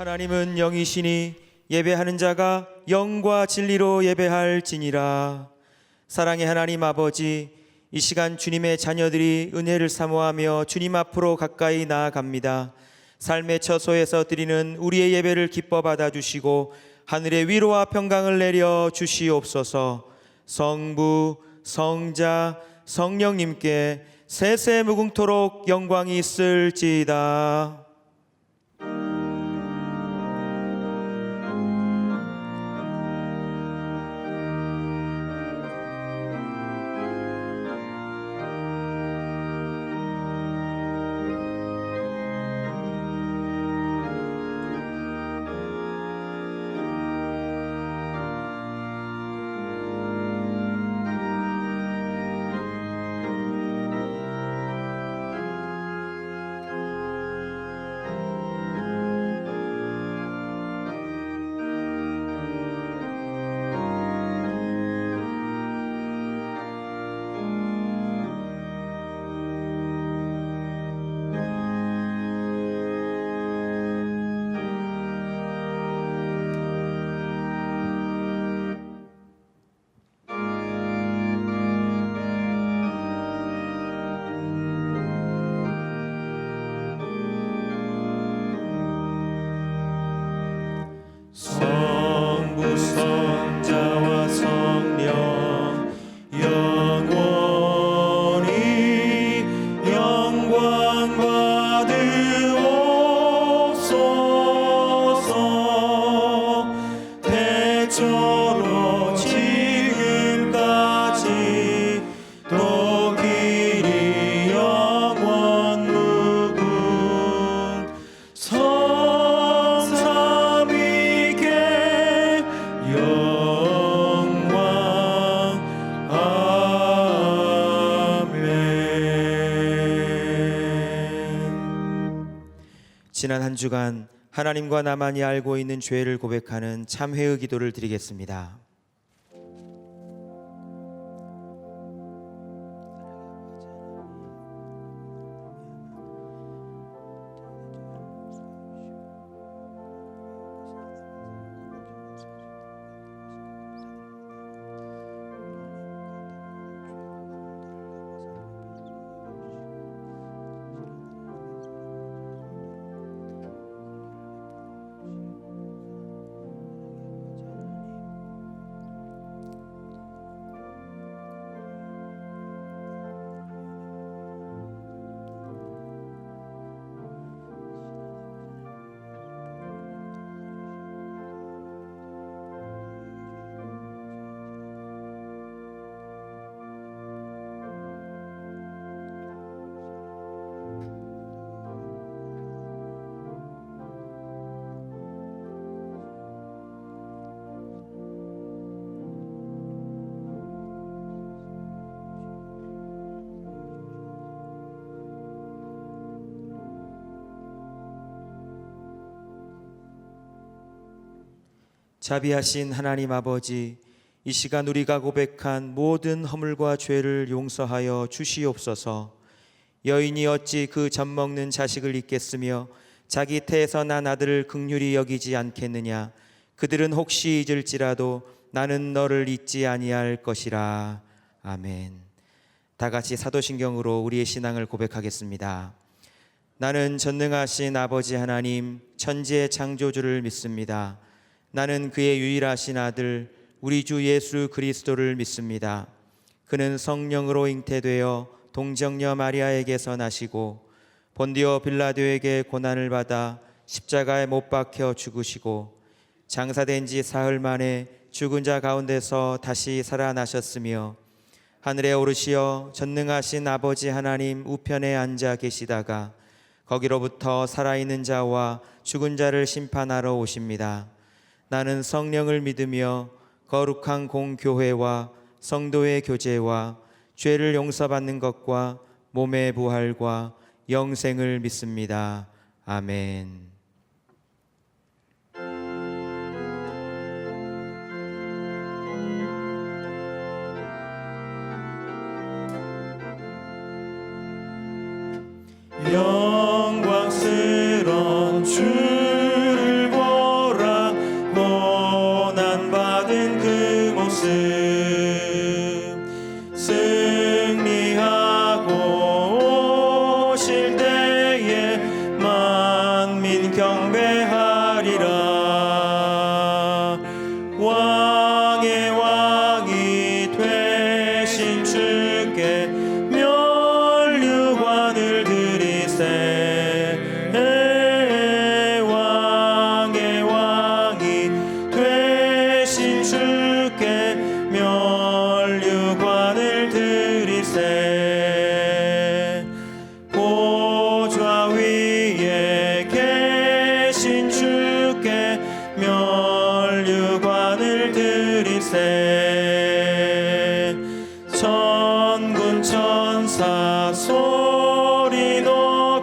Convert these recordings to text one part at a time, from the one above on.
하나님은 영이시니 예배하는 자가 영과 진리로 예배할지니라. 사랑의 하나님 아버지, 이 시간 주님의 자녀들이 은혜를 사모하며 주님 앞으로 가까이 나아갑니다. 삶의 처소에서 드리는 우리의 예배를 기뻐 받아주시고 하늘의 위로와 평강을 내려 주시옵소서. 성부, 성자, 성령님께 세세 무궁토록 영광이 있을지이다. 성부, 성자와 성령 영원히 영광 받으옵소서. 대처로 지금까지 또 길이 영원 무궁 성삼위께 영광. 아멘. 지난 한 주간 하나님과 나만이 알고 있는 죄를 고백하는 참회의 기도를 드리겠습니다. 자비하신 하나님 아버지, 이 시간 우리가 고백한 모든 허물과 죄를 용서하여 주시옵소서. 여인이 어찌 그 젖 먹는 자식을 잊겠으며 자기 태에서 난 아들을 긍휼히 여기지 않겠느냐. 그들은 혹시 잊을지라도 나는 너를 잊지 아니할 것이라. 아멘. 다 같이 사도신경으로 우리의 신앙을 고백하겠습니다. 나는 전능하신 아버지 하나님, 천지의 창조주를 믿습니다. 나는 그의 유일하신 아들 우리 주 예수 그리스도를 믿습니다. 그는 성령으로 잉태되어 동정녀 마리아에게서 나시고 본디오 빌라도에게 고난을 받아 십자가에 못 박혀 죽으시고 장사된 지 사흘 만에 죽은 자 가운데서 다시 살아나셨으며 하늘에 오르시어 전능하신 아버지 하나님 우편에 앉아 계시다가 거기로부터 살아있는 자와 죽은 자를 심판하러 오십니다. 나는 성령을 믿으며 거룩한 공교회와 성도의 교제와 죄를 용서받는 것과 몸의 부활과 영생을 믿습니다. 아멘. 영광스러운 주를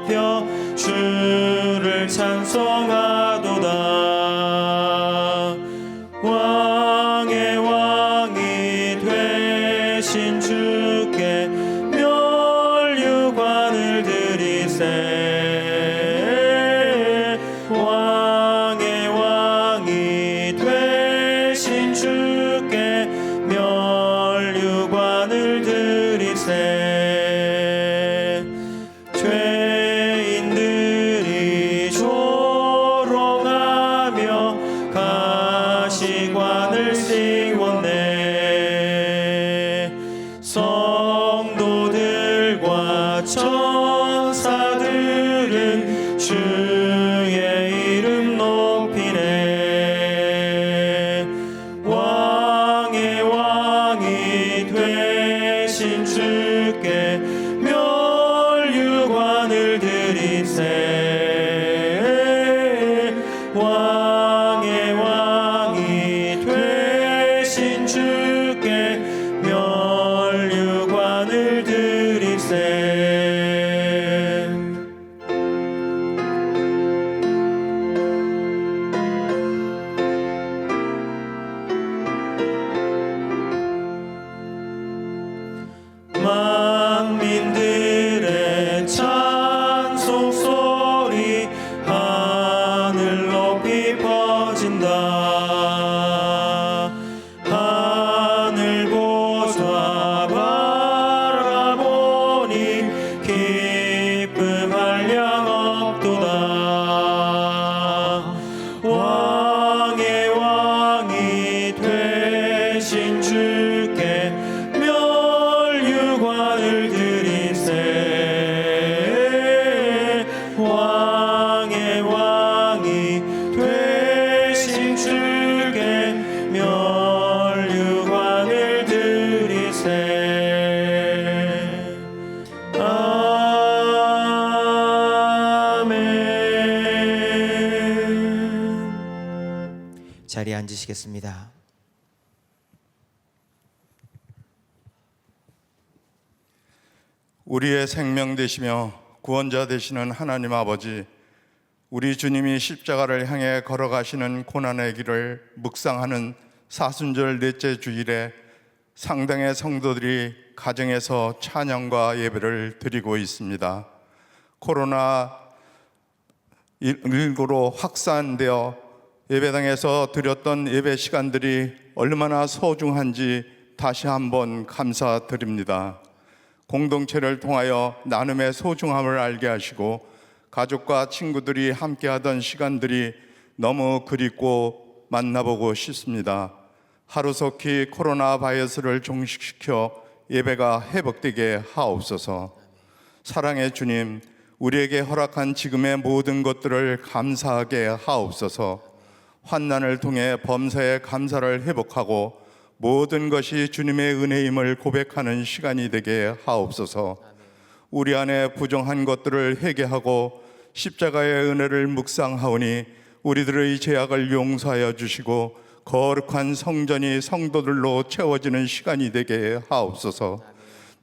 높여 주를 찬송하도다. 왕의 왕이 되신 주께 면류관을 드리세. 왕의 왕이 되신 주께 면류관을 드리세. 죄인들이 조롱하며 가시관을 씌웠네. 성도들과 천사들은 주의 이름 높이네. 왕의 왕이 되신 주께 면류관을 드리세. 왕의 왕이 되신 주께 면류관을 드리세. 만민들의 찬송 소리 하늘 높이 퍼진다. 하늘 보좌 바라보니 기쁨 한량 없도다. 왕의 왕이 되신 주께 면류관을 드리세. 왕의 왕이 되신 주께 면류관을 드리세. 아멘. 자리에 앉으시겠습니다. 우리의 생명 되시며 구원자 되시는 하나님 아버지, 우리 주님이 십자가를 향해 걸어가시는 고난의 길을 묵상하는 사순절 넷째 주일에 상당의 성도들이 가정에서 찬양과 예배를 드리고 있습니다. 코로나19로 확산되어 예배당에서 드렸던 예배 시간들이 얼마나 소중한지 다시 한번 감사드립니다. 공동체를 통하여 나눔의 소중함을 알게 하시고 가족과 친구들이 함께하던 시간들이 너무 그립고 만나보고 싶습니다. 하루속히 코로나 바이러스를 종식시켜 예배가 회복되게 하옵소서. 사랑의 주님, 우리에게 허락한 지금의 모든 것들을 감사하게 하옵소서. 환난을 통해 범사의 감사를 회복하고 모든 것이 주님의 은혜임을 고백하는 시간이 되게 하옵소서. 우리 안에 부정한 것들을 회개하고 십자가의 은혜를 묵상하오니 우리들의 죄악을 용서하여 주시고 거룩한 성전이 성도들로 채워지는 시간이 되게 하옵소서.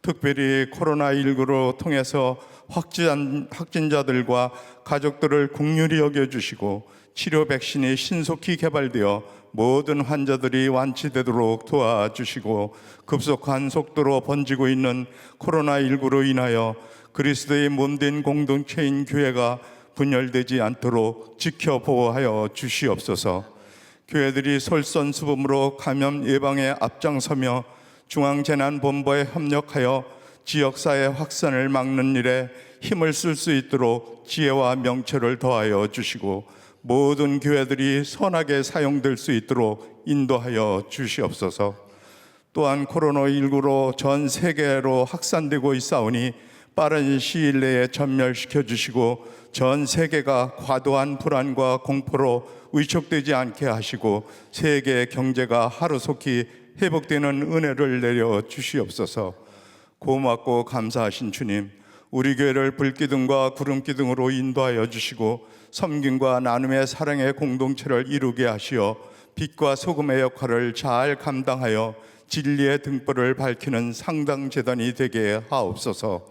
특별히 코로나19로 통해서 확진자들과 가족들을 긍휼히 여겨주시고 치료 백신이 신속히 개발되어 모든 환자들이 완치되도록 도와주시고 급속한 속도로 번지고 있는 코로나19로 인하여 그리스도의 몸된 공동체인 교회가 분열되지 않도록 지켜보호하여 주시옵소서. 교회들이 솔선수범으로 감염 예방에 앞장서며 중앙재난본부에 협력하여 지역사회 확산을 막는 일에 힘을 쓸 수 있도록 지혜와 명철을 더하여 주시고 모든 교회들이 선하게 사용될 수 있도록 인도하여 주시옵소서. 또한 코로나19로 전 세계로 확산되고 있사오니 빠른 시일 내에 전멸시켜 주시고 전 세계가 과도한 불안과 공포로 위축되지 않게 하시고 세계 경제가 하루속히 회복되는 은혜를 내려 주시옵소서. 고맙고 감사하신 주님, 우리 교회를 불기둥과 구름기둥으로 인도하여 주시고 섬김과 나눔의 사랑의 공동체를 이루게 하시어 빛과 소금의 역할을 잘 감당하여 진리의 등불을 밝히는 상당재단이 되게 하옵소서.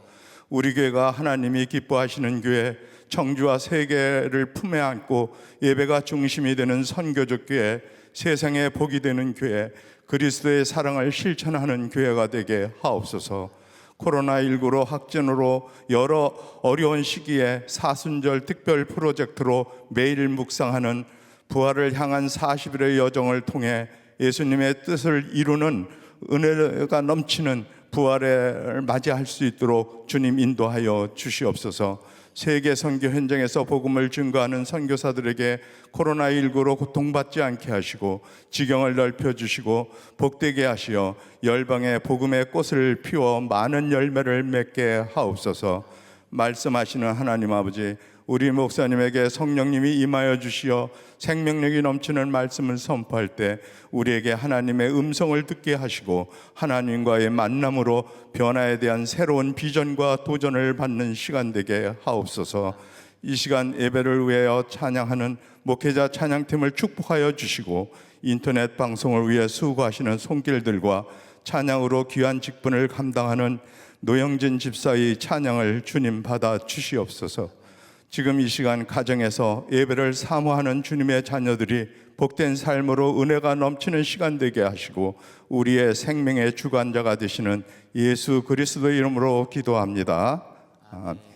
우리 교회가 하나님이 기뻐하시는 교회, 청주와 세계를 품에 안고 예배가 중심이 되는 선교적 교회, 세상에 복이 되는 교회, 그리스도의 사랑을 실천하는 교회가 되게 하옵소서. 코로나19로 확진으로 여러 어려운 시기에 사순절 특별 프로젝트로 매일 묵상하는 부활을 향한 40일의 여정을 통해 예수님의 뜻을 이루는 은혜가 넘치는 부활을 맞이할 수 있도록 주님 인도하여 주시옵소서. 세계 선교 현장에서 복음을 증거하는 선교사들에게 코로나19로 고통받지 않게 하시고 지경을 넓혀주시고 복되게 하시어 열방의 복음의 꽃을 피워 많은 열매를 맺게 하옵소서. 말씀하시는 하나님 아버지, 우리 목사님에게 성령님이 임하여 주시어 생명력이 넘치는 말씀을 선포할 때 우리에게 하나님의 음성을 듣게 하시고 하나님과의 만남으로 변화에 대한 새로운 비전과 도전을 받는 시간 되게 하옵소서. 이 시간 예배를 위하여 찬양하는 목회자 찬양팀을 축복하여 주시고 인터넷 방송을 위해 수고하시는 손길들과 찬양으로 귀한 직분을 감당하는 노영진 집사의 찬양을 주님 받아 주시옵소서. 지금 이 시간 가정에서 예배를 사모하는 주님의 자녀들이 복된 삶으로 은혜가 넘치는 시간 되게 하시고 우리의 생명의 주관자가 되시는 예수 그리스도의 이름으로 기도합니다. 아멘.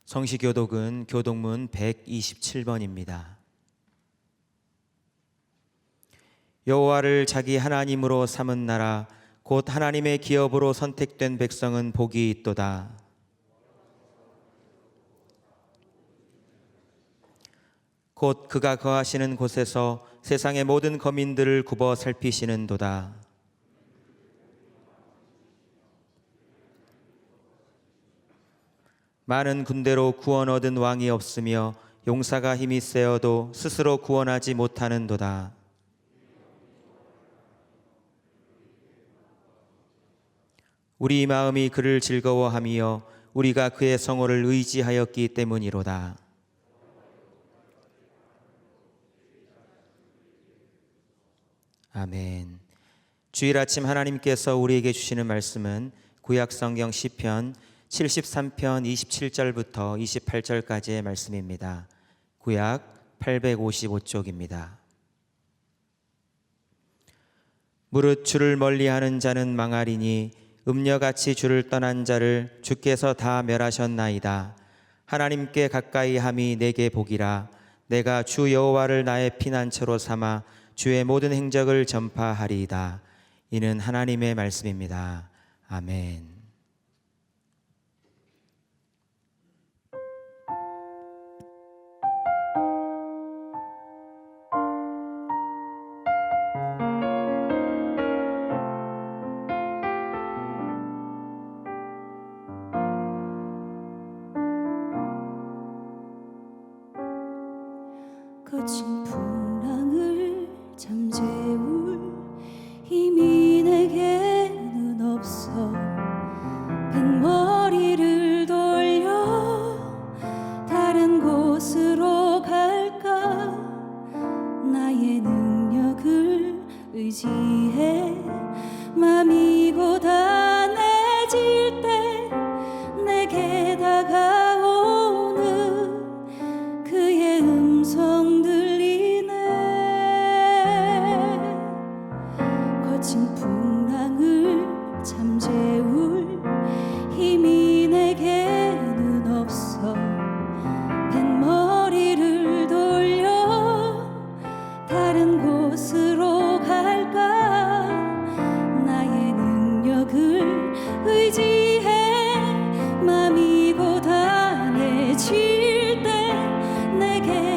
성시교독은 교독문 127번입니다. 여호와를 자기 하나님으로 삼은 나라 곧 하나님의 기업으로 선택된 백성은 복이 있도다. 곧 그가 거하시는 곳에서 세상의 모든 거민들을 굽어 살피시는도다. 많은 군대로 구원 얻은 왕이 없으며 용사가 힘이 세어도 스스로 구원하지 못하는도다. 우리 마음이 그를 즐거워하며 우리가 그의 성호를 의지하였기 때문이로다. 아멘. 주일 아침 하나님께서 우리에게 주시는 말씀은 구약성경 시편 73편 27절부터 28절까지의 말씀입니다. 구약 855쪽입니다. 무릇 주를 멀리하는 자는 망하리니 음녀같이 주를 떠난 자를 주께서 다 멸하셨나이다. 하나님께 가까이 함이 내게 복이라. 내가 주 여호와를 나의 피난처로 삼아 주의 모든 행적을 전파하리이다. 이는 하나님의 말씀입니다. 아멘. 거친 풍랑을 잠재울 힘이 내게는 없어. 뱃머리를 돌려 다른 곳으로 갈까. 나의 능력을 의지해 맘이 고단해질 때 내게 다가오는 그의 음성 들리네. 거친 풍랑을 잠재울 힘이 내게는 없어. 뱃머리를 돌려 다른 곳으로 갈까. 나의 능력을 의지해 맘이 고단해질 때 내게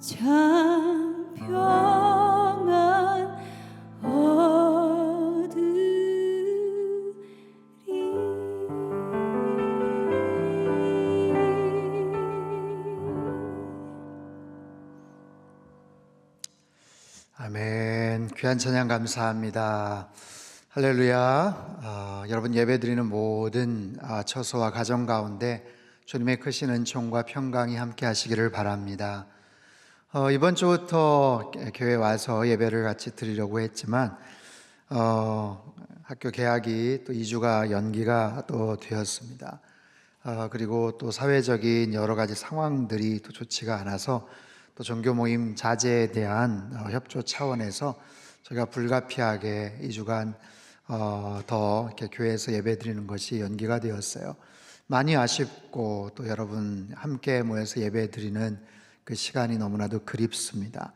참 평안 아멘. 귀한 찬양 감사합니다. 할렐루야. 여러분 예배드리는 모든 처소와 가정 가운데 주님의 크신 은총과 평강이 함께 하시기를 바랍니다. 이번 주부터 교회 와서 예배를 같이 드리려고 했지만 학교 개학이 또 2주가 연기가 또 되었습니다. 그리고 또 사회적인 여러 가지 상황들이 또 좋지가 않아서 또 종교 모임 자제에 대한 협조 차원에서 저희가 불가피하게 2주간 더 이렇게 교회에서 예배드리는 것이 연기가 되었어요. 많이 아쉽고 또 여러분 함께 모여서 예배드리는 그 시간이 너무나도 그립습니다.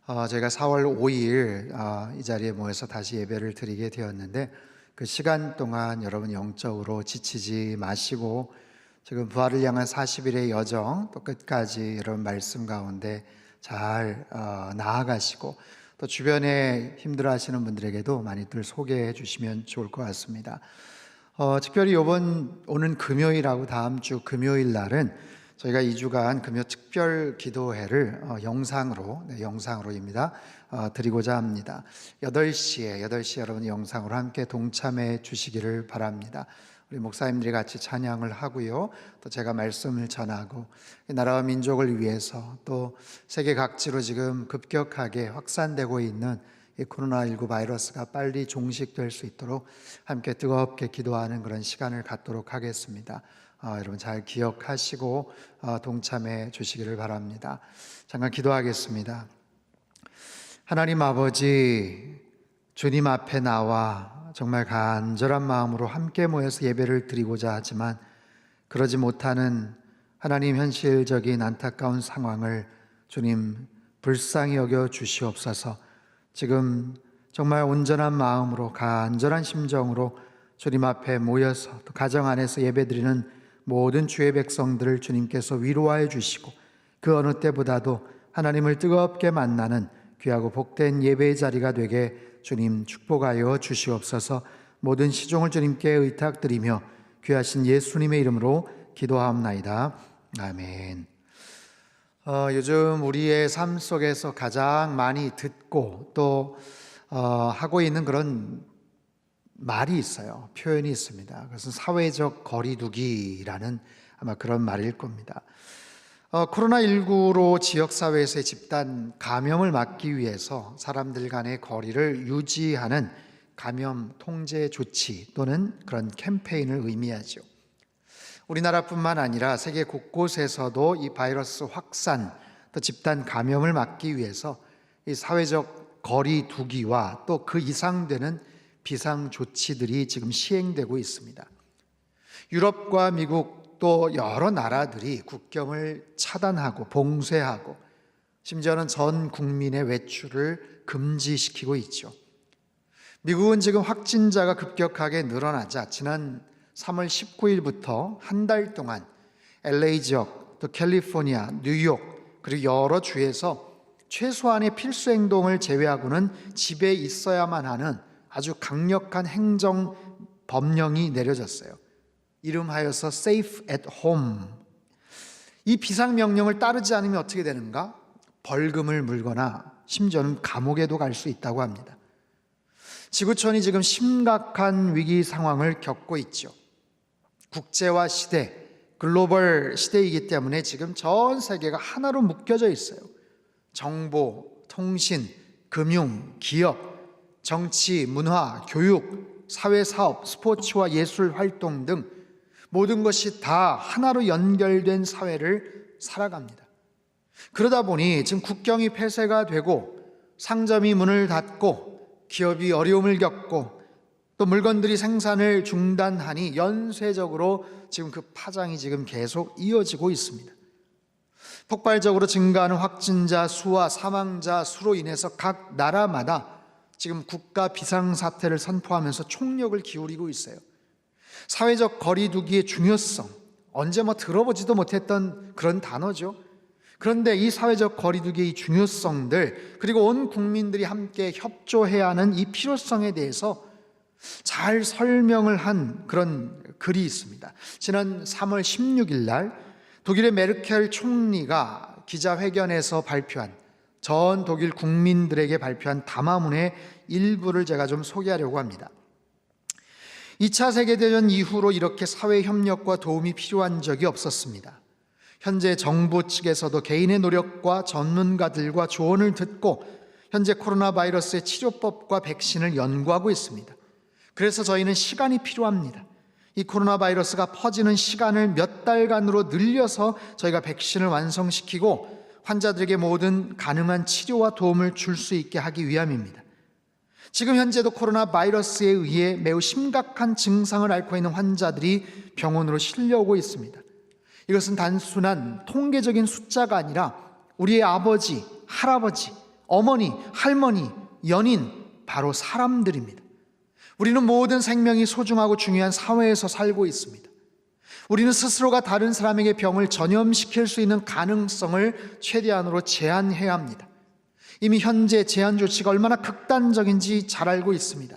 저희가 4월 5일 이 자리에 모여서 다시 예배를 드리게 되었는데 그 시간 동안 여러분 영적으로 지치지 마시고 지금 부활을 향한 40일의 여정 또 끝까지 여러분 말씀 가운데 잘 나아가시고 또 주변에 힘들어하시는 분들에게도 많이들 소개해 주시면 좋을 것 같습니다. 특별히 오는 금요일하고 다음 주 금요일 날은 저희가 2주간 금요 특별 기도회를 영상으로입니다. 드리고자 합니다. 8시에 여러분 영상으로 함께 동참해 주시기를 바랍니다. 우리 목사님들이 같이 찬양을 하고요. 또 제가 말씀을 전하고 나라와 민족을 위해서 또 세계 각지로 지금 급격하게 확산되고 있는 이 코로나19 바이러스가 빨리 종식될 수 있도록 함께 뜨겁게 기도하는 그런 시간을 갖도록 하겠습니다. 여러분 잘 기억하시고 동참해 주시기를 바랍니다. 잠깐 기도하겠습니다. 하나님 아버지, 주님 앞에 나와 정말 간절한 마음으로 함께 모여서 예배를 드리고자 하지만 그러지 못하는 하나님 현실적인 안타까운 상황을 주님 불쌍히 여겨 주시옵소서. 지금 정말 온전한 마음으로 간절한 심정으로 주님 앞에 모여서 또 가정 안에서 예배드리는 모든 주의 백성들을 주님께서 위로하여 주시고 그 어느 때보다도 하나님을 뜨겁게 만나는 귀하고 복된 예배의 자리가 되게 주님 축복하여 주시옵소서. 모든 시종을 주님께 의탁드리며 귀하신 예수님의 이름으로 기도하옵나이다. 아멘. 요즘 우리의 삶 속에서 가장 많이 듣고 또 하고 있는 그런 말이 있어요. 표현이 있습니다. 그것은 사회적 거리두기라는 아마 그런 말일 겁니다. 코로나19로 지역사회에서의 집단 감염을 막기 위해서 사람들 간의 거리를 유지하는 감염 통제 조치 또는 그런 캠페인을 의미하죠. 우리나라뿐만 아니라 세계 곳곳에서도 이 바이러스 확산 또 집단 감염을 막기 위해서 이 사회적 거리두기와 또 그 이상 되는 비상 조치들이 지금 시행되고 있습니다. 유럽과 미국 또 여러 나라들이 국경을 차단하고 봉쇄하고 심지어는 전 국민의 외출을 금지시키고 있죠. 미국은 지금 확진자가 급격하게 늘어나자 지난 3월 19일부터 한 달 동안 LA 지역, 또 캘리포니아, 뉴욕 그리고 여러 주에서 최소한의 필수 행동을 제외하고는 집에 있어야만 하는 아주 강력한 행정 법령이 내려졌어요. 이름하여서 Safe at Home. 이 비상명령을 따르지 않으면 어떻게 되는가? 벌금을 물거나 심지어는 감옥에도 갈 수 있다고 합니다. 지구촌이 지금 심각한 위기 상황을 겪고 있죠. 국제화 시대, 글로벌 시대이기 때문에 지금 전 세계가 하나로 묶여져 있어요. 정보, 통신, 금융, 기업, 정치, 문화, 교육, 사회사업, 스포츠와 예술 활동 등 모든 것이 다 하나로 연결된 사회를 살아갑니다. 그러다 보니 지금 국경이 폐쇄가 되고 상점이 문을 닫고 기업이 어려움을 겪고 또 물건들이 생산을 중단하니 연쇄적으로 지금 그 파장이 지금 계속 이어지고 있습니다. 폭발적으로 증가하는 확진자 수와 사망자 수로 인해서 각 나라마다 지금 국가 비상사태를 선포하면서 총력을 기울이고 있어요. 사회적 거리두기의 중요성, 언제 들어보지도 못했던 그런 단어죠. 그런데 이 사회적 거리두기의 중요성들, 그리고 온 국민들이 함께 협조해야 하는 이 필요성에 대해서 잘 설명을 한 그런 글이 있습니다. 지난 3월 16일 날 독일의 메르켈 총리가 기자회견에서 발표한, 전 독일 국민들에게 발표한 담화문의 일부를 제가 좀 소개하려고 합니다. 2차 세계대전 이후로 이렇게 사회협력과 도움이 필요한 적이 없었습니다. 현재 정부 측에서도 개인의 노력과 전문가들과 조언을 듣고 현재 코로나 바이러스의 치료법과 백신을 연구하고 있습니다. 그래서 저희는 시간이 필요합니다. 이 코로나 바이러스가 퍼지는 시간을 몇 달간으로 늘려서 저희가 백신을 완성시키고 환자들에게 모든 가능한 치료와 도움을 줄 수 있게 하기 위함입니다. 지금 현재도 코로나 바이러스에 의해 매우 심각한 증상을 앓고 있는 환자들이 병원으로 실려오고 있습니다. 이것은 단순한 통계적인 숫자가 아니라 우리의 아버지, 할아버지, 어머니, 할머니, 연인, 바로 사람들입니다. 우리는 모든 생명이 소중하고 중요한 사회에서 살고 있습니다. 우리는 스스로가 다른 사람에게 병을 전염시킬 수 있는 가능성을 최대한으로 제한해야 합니다. 이미 현재 제한 조치가 얼마나 극단적인지 잘 알고 있습니다.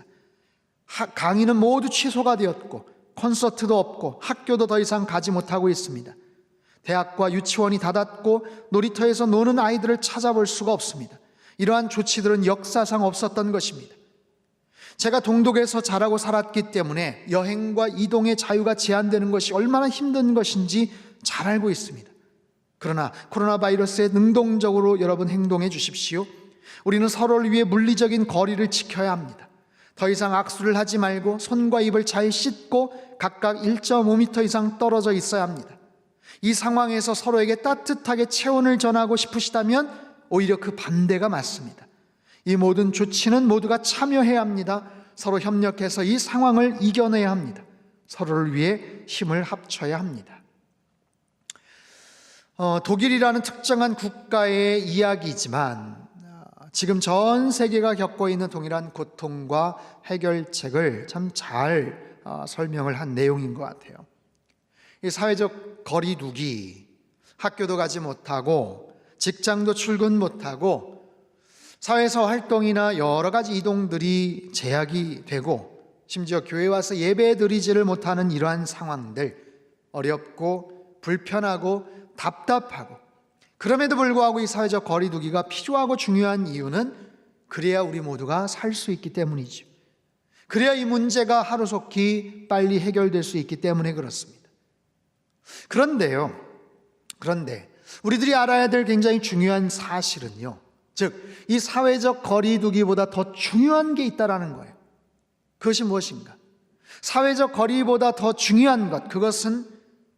강의는 모두 취소가 되었고 콘서트도 없고 학교도 더 이상 가지 못하고 있습니다. 대학과 유치원이 닫았고 놀이터에서 노는 아이들을 찾아볼 수가 없습니다. 이러한 조치들은 역사상 없었던 것입니다. 제가 동독에서 자라고 살았기 때문에 여행과 이동의 자유가 제한되는 것이 얼마나 힘든 것인지 잘 알고 있습니다. 그러나 코로나 바이러스에 능동적으로 여러분 행동해 주십시오. 우리는 서로를 위해 물리적인 거리를 지켜야 합니다. 더 이상 악수를 하지 말고 손과 입을 잘 씻고 각각 1.5m 이상 떨어져 있어야 합니다. 이 상황에서 서로에게 따뜻하게 체온을 전하고 싶으시다면 오히려 그 반대가 맞습니다. 이 모든 조치는 모두가 참여해야 합니다. 서로 협력해서 이 상황을 이겨내야 합니다. 서로를 위해 힘을 합쳐야 합니다. 독일이라는 특정한 국가의 이야기이지만 지금 전 세계가 겪고 있는 동일한 고통과 해결책을 참 잘 설명을 한 내용인 것 같아요. 이 사회적 거리두기, 학교도 가지 못하고 직장도 출근 못하고 사회에서 활동이나 여러 가지 이동들이 제약이 되고 심지어 교회에 와서 예배 드리지를 못하는 이러한 상황들, 어렵고 불편하고 답답하고, 그럼에도 불구하고 이 사회적 거리두기가 필요하고 중요한 이유는 그래야 우리 모두가 살 수 있기 때문이죠. 그래야 이 문제가 하루속히 빨리 해결될 수 있기 때문에 그렇습니다. 그런데 우리들이 알아야 될 굉장히 중요한 사실은요, 즉 이 사회적 거리두기보다 더 중요한 게 있다라는 거예요. 그것이 무엇인가? 사회적 거리보다 더 중요한 것, 그것은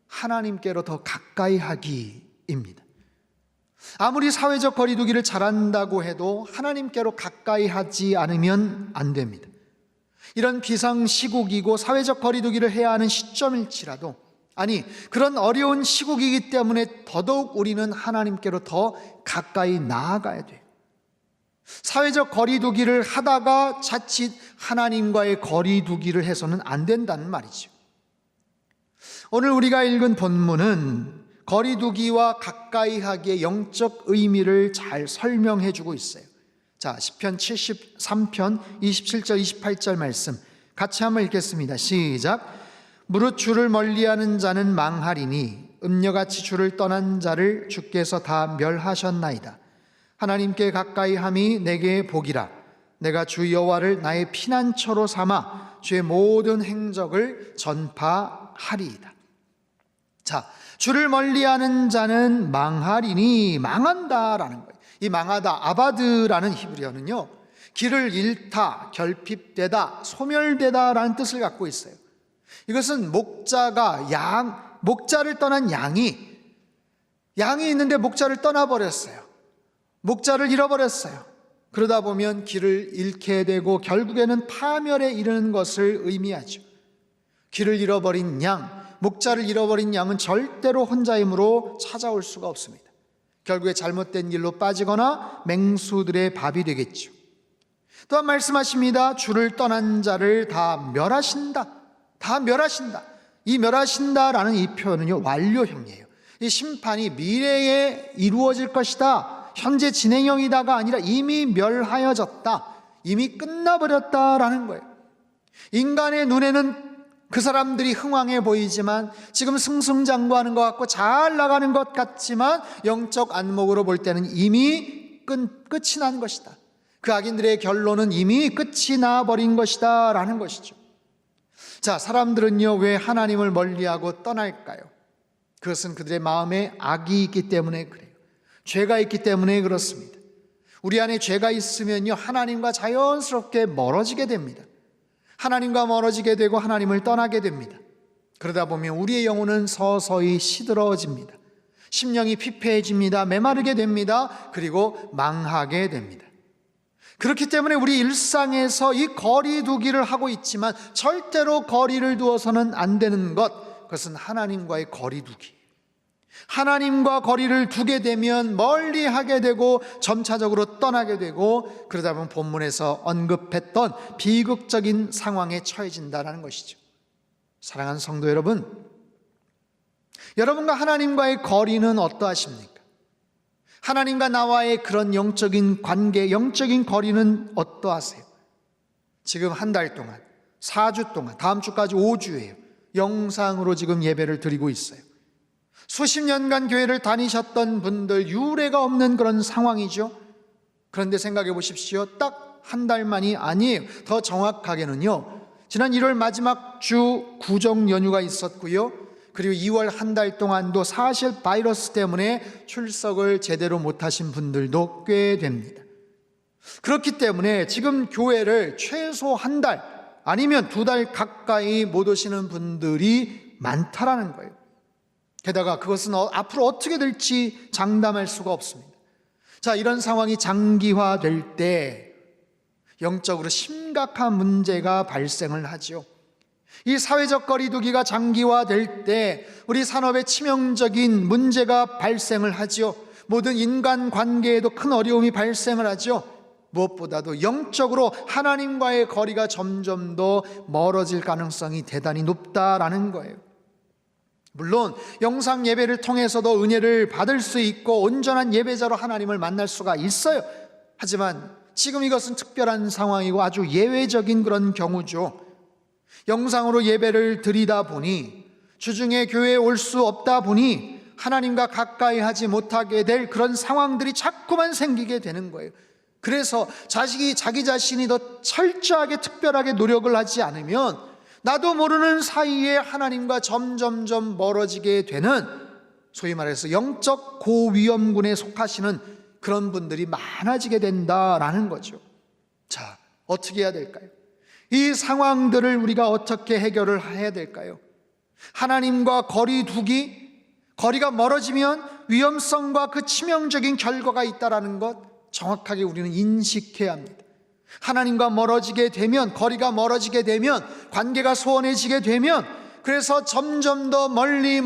하나님께로 더 가까이 하기입니다. 아무리 사회적 거리두기를 잘한다고 해도 하나님께로 가까이 하지 않으면 안 됩니다. 이런 비상시국이고 사회적 거리두기를 해야 하는 시점일지라도, 아니 그런 어려운 시국이기 때문에 더더욱 우리는 하나님께로 더 가까이 나아가야 돼요. 사회적 거리두기를 하다가 자칫 하나님과의 거리두기를 해서는 안 된다는 말이죠. 오늘 우리가 읽은 본문은 거리두기와 가까이 하기의 영적 의미를 잘 설명해 주고 있어요. 자, 시편 73편 27절 28절 말씀 같이 한번 읽겠습니다. 시작. 무릇 주를 멀리하는 자는 망하리니 음녀같이 주를 떠난 자를 주께서 다 멸하셨나이다. 하나님께 가까이 함이 내게 복이라. 내가 주 여호와를 나의 피난처로 삼아 주의 모든 행적을 전파하리이다. 자, 주를 멀리하는 자는 망하리니, 망한다라는 거예요. 이 망하다, 아바드라는 히브리어는요, 길을 잃다, 결핍되다, 소멸되다라는 뜻을 갖고 있어요. 이것은 목자를 떠난 양이 있는데 목자를 떠나버렸어요. 목자를 잃어버렸어요. 그러다 보면 길을 잃게 되고 결국에는 파멸에 이르는 것을 의미하죠. 길을 잃어버린 양, 목자를 잃어버린 양은 절대로 혼자 힘으로 찾아올 수가 없습니다. 결국에 잘못된 길로 빠지거나 맹수들의 밥이 되겠죠. 또한 말씀하십니다. 주를 떠난 자를 다 멸하신다. 다 멸하신다. 이 멸하신다라는 이 표현은요, 완료형이에요. 이 심판이 미래에 이루어질 것이다, 현재 진행형이다가 아니라 이미 멸하여졌다, 이미 끝나버렸다라는 거예요. 인간의 눈에는 그 사람들이 흥왕해 보이지만, 지금 승승장구하는 것 같고 잘 나가는 것 같지만, 영적 안목으로 볼 때는 이미 끝이 난 것이다. 그 악인들의 결론은 이미 끝이 나버린 것이다 라는 것이죠. 자, 사람들은요, 왜 하나님을 멀리하고 떠날까요? 그것은 그들의 마음에 악이 있기 때문에 그래요. 죄가 있기 때문에 그렇습니다. 우리 안에 죄가 있으면요, 하나님과 자연스럽게 멀어지게 됩니다. 하나님과 멀어지게 되고 하나님을 떠나게 됩니다. 그러다 보면 우리의 영혼은 서서히 시들어집니다. 심령이 피폐해집니다. 메마르게 됩니다. 그리고 망하게 됩니다. 그렇기 때문에 우리 일상에서 이 거리 두기를 하고 있지만 절대로 거리를 두어서는 안 되는 것, 그것은 하나님과의 거리 두기. 하나님과 거리를 두게 되면 멀리하게 되고 점차적으로 떠나게 되고, 그러다 보면 본문에서 언급했던 비극적인 상황에 처해진다는 것이죠. 사랑하는 성도 여러분, 여러분과 하나님과의 거리는 어떠하십니까? 하나님과 나와의 그런 영적인 관계, 영적인 거리는 어떠하세요? 지금 한 달 동안, 4주 동안, 다음 주까지 5주예요. 영상으로 지금 예배를 드리고 있어요. 수십 년간 교회를 다니셨던 분들, 유례가 없는 그런 상황이죠. 그런데 생각해 보십시오. 딱 한 달만이 아니에요. 더 정확하게는요, 지난 1월 마지막 주 구정 연휴가 있었고요, 그리고 2월 한 달 동안도 사실 바이러스 때문에 출석을 제대로 못하신 분들도 꽤 됩니다. 그렇기 때문에 지금 교회를 최소 한 달 아니면 2달 가까이 못 오시는 분들이 많다라는 거예요. 게다가 그것은 앞으로 어떻게 될지 장담할 수가 없습니다. 자, 이런 상황이 장기화될 때 영적으로 심각한 문제가 발생을 하죠. 이 사회적 거리두기가 장기화될 때 우리 산업에 치명적인 문제가 발생을 하죠. 모든 인간관계에도 큰 어려움이 발생을 하죠. 무엇보다도 영적으로 하나님과의 거리가 점점 더 멀어질 가능성이 대단히 높다라는 거예요. 물론 영상 예배를 통해서도 은혜를 받을 수 있고 온전한 예배자로 하나님을 만날 수가 있어요. 하지만 지금 이것은 특별한 상황이고 아주 예외적인 그런 경우죠. 영상으로 예배를 드리다 보니, 주중에 교회에 올 수 없다 보니 하나님과 가까이 하지 못하게 될 그런 상황들이 자꾸만 생기게 되는 거예요. 그래서 자기 자신이 더 철저하게 특별하게 노력을 하지 않으면 나도 모르는 사이에 하나님과 점점점 멀어지게 되는, 소위 말해서 영적 고위험군에 속하시는 그런 분들이 많아지게 된다라는 거죠. 자, 어떻게 해야 될까요? 이 상황들을 우리가 어떻게 해결을 해야 될까요? 하나님과 거리 두기, 거리가 멀어지면 위험성과 그 치명적인 결과가 있다라는 것 정확하게 우리는 인식해야 합니다. 하나님과 멀어지게 되면, 거리가 멀어지게 되면, 관계가 소원해지게 되면, 그래서 점점 더 멀리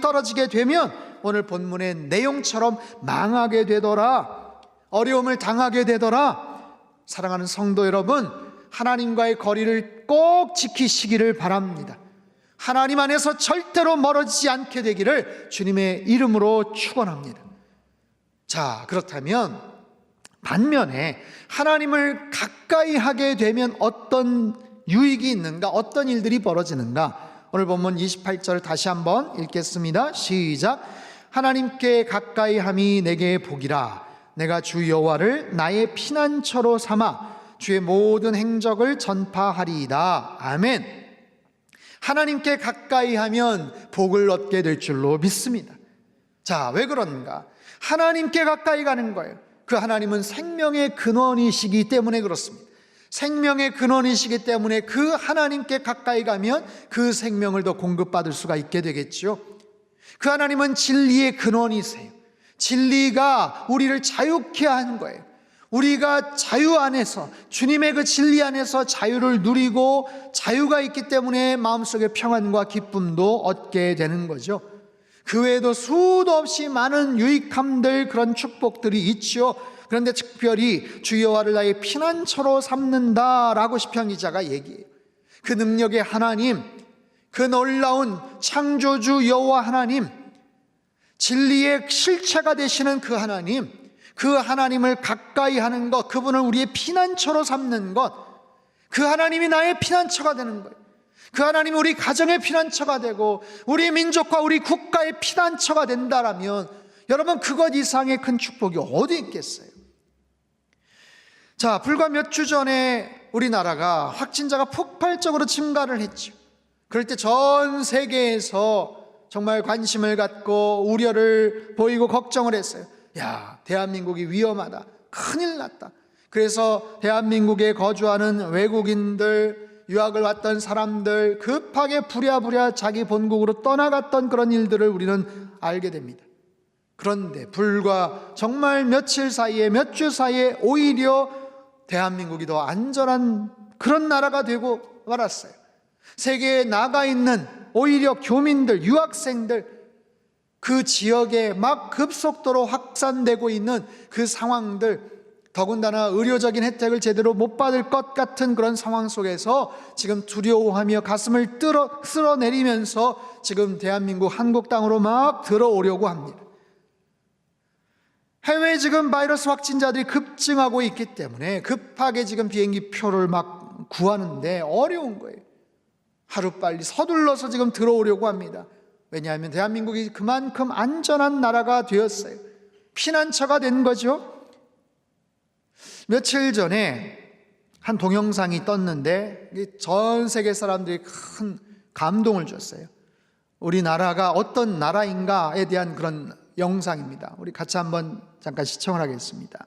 떨어지게 되면 오늘 본문의 내용처럼 망하게 되더라, 어려움을 당하게 되더라. 사랑하는 성도 여러분, 하나님과의 거리를 꼭 지키시기를 바랍니다. 하나님 안에서 절대로 멀어지지 않게 되기를 주님의 이름으로 축원합니다. 자, 그렇다면 반면에 하나님을 가까이 하게 되면 어떤 유익이 있는가, 어떤 일들이 벌어지는가? 오늘 본문 28절 다시 한번 읽겠습니다. 시작. 하나님께 가까이 함이 내게 복이라. 내가 주 여호와를 나의 피난처로 삼아 주의 모든 행적을 전파하리이다. 아멘. 하나님께 가까이 하면 복을 얻게 될 줄로 믿습니다. 자, 왜 그런가? 하나님께 가까이 가는 거예요. 그 하나님은 생명의 근원이시기 때문에 그렇습니다. 생명의 근원이시기 때문에 그 하나님께 가까이 가면 그 생명을 더 공급받을 수가 있게 되겠죠. 그 하나님은 진리의 근원이세요. 진리가 우리를 자유케 하는 거예요. 우리가 자유 안에서, 주님의 그 진리 안에서 자유를 누리고 자유가 있기 때문에 마음속에 평안과 기쁨도 얻게 되는 거죠. 그 외에도 수도 없이 많은 유익함들, 그런 축복들이 있죠. 그런데 특별히 주 여호와를 나의 피난처로 삼는다라고 시편 기자가 얘기해요. 그 능력의 하나님, 그 놀라운 창조주 여호와 하나님, 진리의 실체가 되시는 그 하나님, 그 하나님을 가까이 하는 것, 그분을 우리의 피난처로 삼는 것, 그 하나님이 나의 피난처가 되는 거예요. 그 하나님이 우리 가정의 피난처가 되고 우리 민족과 우리 국가의 피난처가 된다라면 여러분, 그것 이상의 큰 축복이 어디 있겠어요? 자, 불과 몇 주 전에 우리나라가 확진자가 폭발적으로 증가를 했죠. 그럴 때 전 세계에서 정말 관심을 갖고 우려를 보이고 걱정을 했어요. 야, 대한민국이 위험하다, 큰일 났다. 그래서 대한민국에 거주하는 외국인들, 유학을 왔던 사람들 급하게 부랴부랴 자기 본국으로 떠나갔던 그런 일들을 우리는 알게 됩니다. 그런데 불과 정말 며칠 사이에, 몇 주 사이에 오히려 대한민국이 더 안전한 그런 나라가 되고 말았어요. 세계에 나가 있는 오히려 교민들, 유학생들, 그 지역에 막 급속도로 확산되고 있는 그 상황들, 더군다나 의료적인 혜택을 제대로 못 받을 것 같은 그런 상황 속에서 지금 두려워하며 가슴을 쓸어내리면서 지금 대한민국 한국 땅으로 막 들어오려고 합니다. 해외에 지금 바이러스 확진자들이 급증하고 있기 때문에 급하게 지금 비행기 표를 막 구하는데 어려운 거예요. 하루빨리 서둘러서 지금 들어오려고 합니다. 왜냐하면 대한민국이 그만큼 안전한 나라가 되었어요. 피난처가 된 거죠. 며칠 전에 한 동영상이 떴는데 전 세계 사람들이 큰 감동을 줬어요. 우리나라가 어떤 나라인가에 대한 그런 영상입니다. 우리 같이 한번 잠깐 시청을 하겠습니다.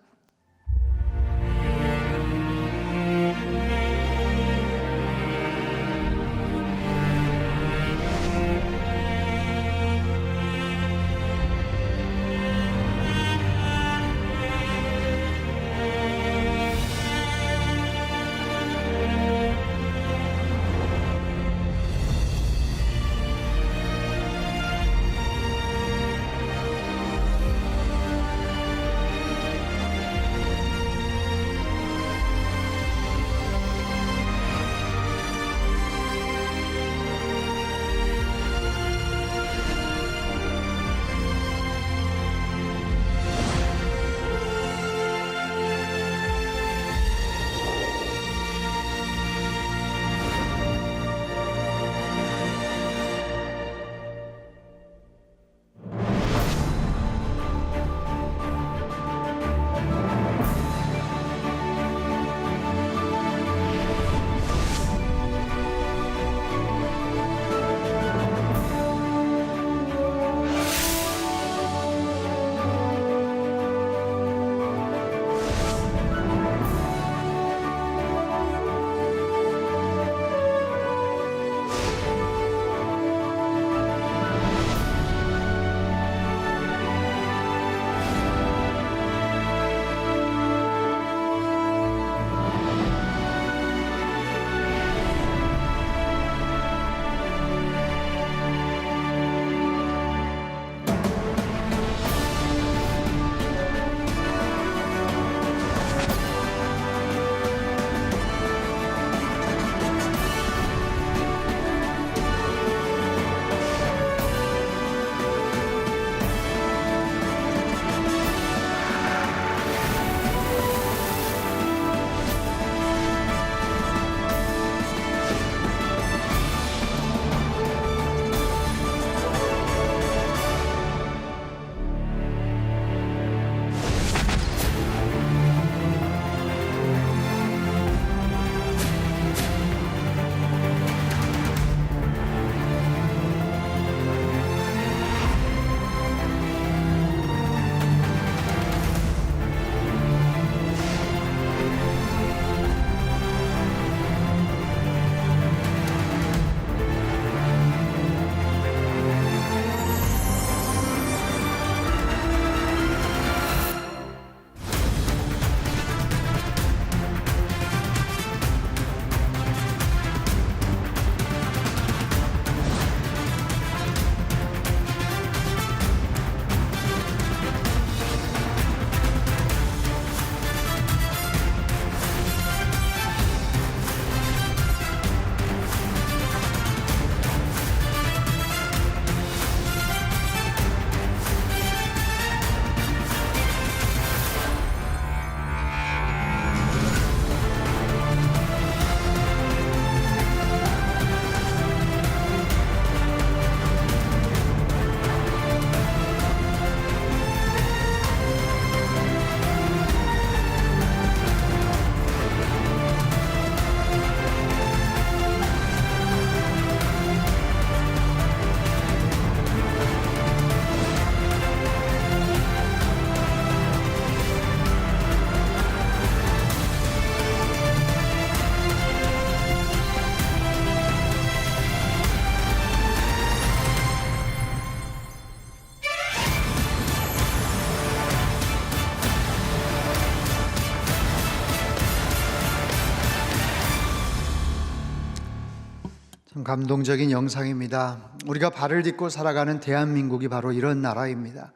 감동적인 영상입니다. 우리가 발을 딛고 살아가는 대한민국이 바로 이런 나라입니다.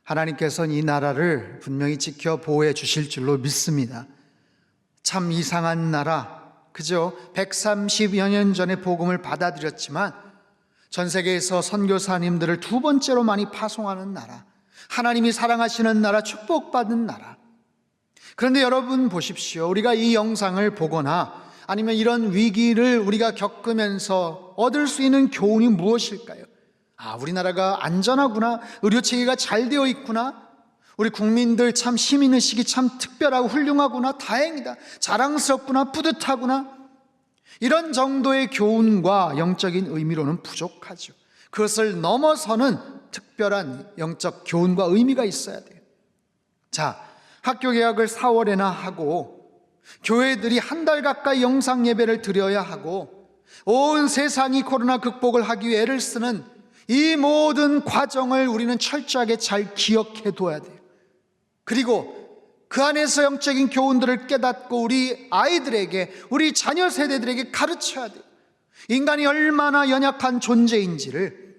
하나님께서는 이 나라를 분명히 지켜 보호해 주실 줄로 믿습니다. 참 이상한 나라, 그죠? 130여 년 전에 복음을 받아들였지만 전 세계에서 선교사님들을 두 번째로 많이 파송하는 나라, 하나님이 사랑하시는 나라, 축복받은 나라. 그런데 여러분 보십시오. 우리가 이 영상을 보거나 아니면 이런 위기를 우리가 겪으면서 얻을 수 있는 교훈이 무엇일까요? 우리나라가 안전하구나, 의료체계가 잘 되어 있구나, 우리 국민들 참 시민의식이 참 특별하고 훌륭하구나, 다행이다, 자랑스럽구나, 뿌듯하구나, 이런 정도의 교훈과 영적인 의미로는 부족하죠. 그것을 넘어서는 특별한 영적 교훈과 의미가 있어야 돼요. 자, 학교 개학을 4월에나 하고 교회들이 한 달 가까이 영상 예배를 드려야 하고 온 세상이 코로나 극복을 하기 위해 애를 쓰는 이 모든 과정을 우리는 철저하게 잘 기억해 둬야 돼요. 그리고 그 안에서 영적인 교훈들을 깨닫고 우리 아이들에게, 우리 자녀 세대들에게 가르쳐야 돼요. 인간이 얼마나 연약한 존재인지를,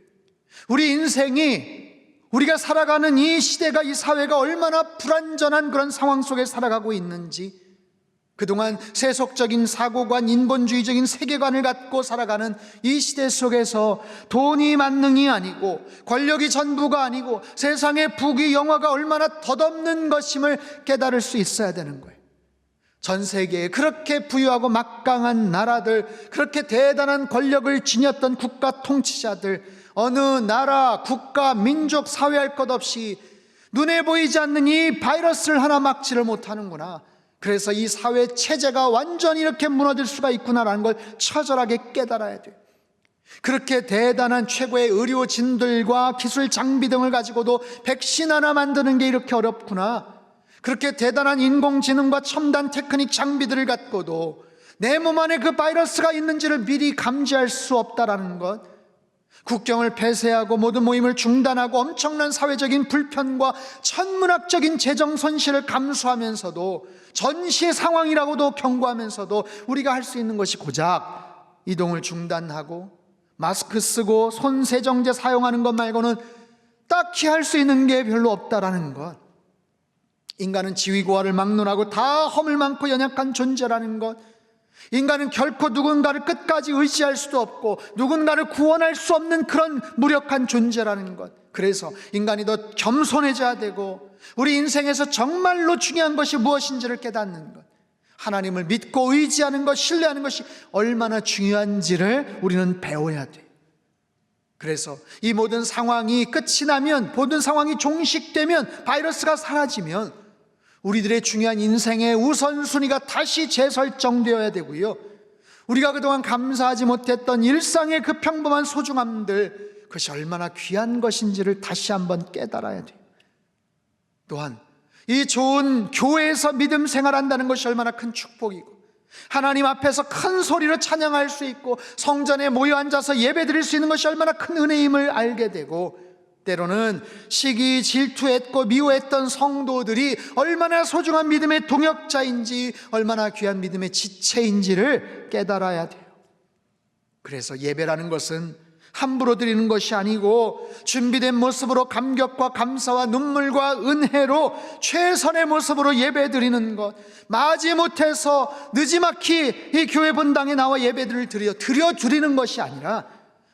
우리 인생이, 우리가 살아가는 이 시대가, 이 사회가 얼마나 불완전한 그런 상황 속에 살아가고 있는지, 그동안 세속적인 사고관, 인본주의적인 세계관을 갖고 살아가는 이 시대 속에서 돈이 만능이 아니고 권력이 전부가 아니고 세상의 부귀 영화가 얼마나 덧없는 것임을 깨달을 수 있어야 되는 거예요. 전 세계에 그렇게 부유하고 막강한 나라들, 그렇게 대단한 권력을 지녔던 국가 통치자들, 어느 나라, 국가, 민족, 사회할 것 없이 눈에 보이지 않는 이 바이러스를 하나 막지를 못하는구나, 그래서 이 사회 체제가 완전히 이렇게 무너질 수가 있구나라는 걸 처절하게 깨달아야 돼요. 그렇게 대단한 최고의 의료진들과 기술 장비 등을 가지고도 백신 하나 만드는 게 이렇게 어렵구나, 그렇게 대단한 인공지능과 첨단 테크닉 장비들을 갖고도 내 몸 안에 그 바이러스가 있는지를 미리 감지할 수 없다라는 것, 국경을 폐쇄하고 모든 모임을 중단하고 엄청난 사회적인 불편과 천문학적인 재정 손실을 감수하면서도, 전시 상황이라고도 경고하면서도 우리가 할 수 있는 것이 고작 이동을 중단하고 마스크 쓰고 손 세정제 사용하는 것 말고는 딱히 할 수 있는 게 별로 없다라는 것, 인간은 지위고하를 막론하고 다 허물 많고 연약한 존재라는 것, 인간은 결코 누군가를 끝까지 의지할 수도 없고 누군가를 구원할 수 없는 그런 무력한 존재라는 것, 그래서 인간이 더 겸손해져야 되고 우리 인생에서 정말로 중요한 것이 무엇인지를 깨닫는 것, 하나님을 믿고 의지하는 것, 신뢰하는 것이 얼마나 중요한지를 우리는 배워야 돼요. 그래서 이 모든 상황이 끝이 나면, 모든 상황이 종식되면, 바이러스가 사라지면 우리들의 중요한 인생의 우선순위가 다시 재설정되어야 되고요, 우리가 그동안 감사하지 못했던 일상의 그 평범한 소중함들, 그것이 얼마나 귀한 것인지를 다시 한번 깨달아야 돼요. 또한 이 좋은 교회에서 믿음 생활한다는 것이 얼마나 큰 축복이고, 하나님 앞에서 큰 소리로 찬양할 수 있고 성전에 모여 앉아서 예배드릴 수 있는 것이 얼마나 큰 은혜임을 알게 되고, 때로는 시기 질투했고 미워했던 성도들이 얼마나 소중한 믿음의 동역자인지, 얼마나 귀한 믿음의 지체인지를 깨달아야 돼요. 그래서 예배라는 것은 함부로 드리는 것이 아니고 준비된 모습으로 감격과 감사와 눈물과 은혜로 최선의 모습으로 예배 드리는 것, 마지못해서 느지막이 이 교회 본당에 나와 예배를 드려 드리는 것이 아니라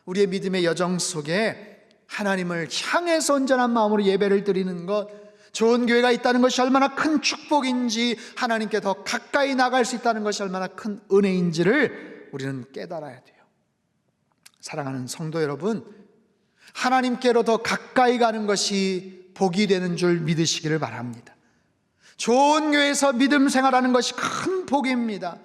우리의 믿음의 여정 속에 하나님을 향해서 온전한 마음으로 예배를 드리는 것, 좋은 교회가 있다는 것이 얼마나 큰 축복인지, 하나님께 더 가까이 나갈 수 있다는 것이 얼마나 큰 은혜인지를 우리는 깨달아야 돼요. 사랑하는 성도 여러분, 하나님께로 더 가까이 가는 것이 복이 되는 줄 믿으시기를 바랍니다. 좋은 교회에서 믿음 생활하는 것이 큰 복입니다.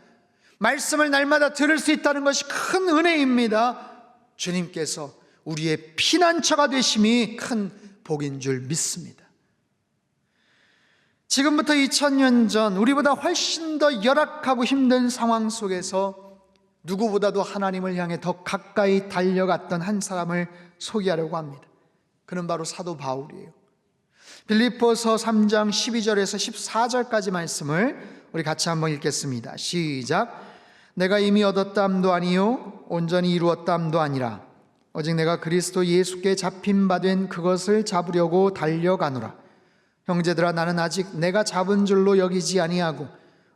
말씀을 날마다 들을 수 있다는 것이 큰 은혜입니다. 주님께서 우리의 피난처가 되심이 큰 복인 줄 믿습니다. 지금부터 2000년 전 우리보다 훨씬 더 열악하고 힘든 상황 속에서 누구보다도 하나님을 향해 더 가까이 달려갔던 한 사람을 소개하려고 합니다. 그는 바로 사도 바울이에요. 빌립보서 3장 12절에서 14절까지 말씀을 우리 같이 한번 읽겠습니다. 시작. 내가 이미 얻었다함도 아니요 온전히 이루었다함도 아니라 오직 내가 그리스도 예수께 잡힌 바 된 그것을 잡으려고 달려가노라. 형제들아, 나는 아직 내가 잡은 줄로 여기지 아니하고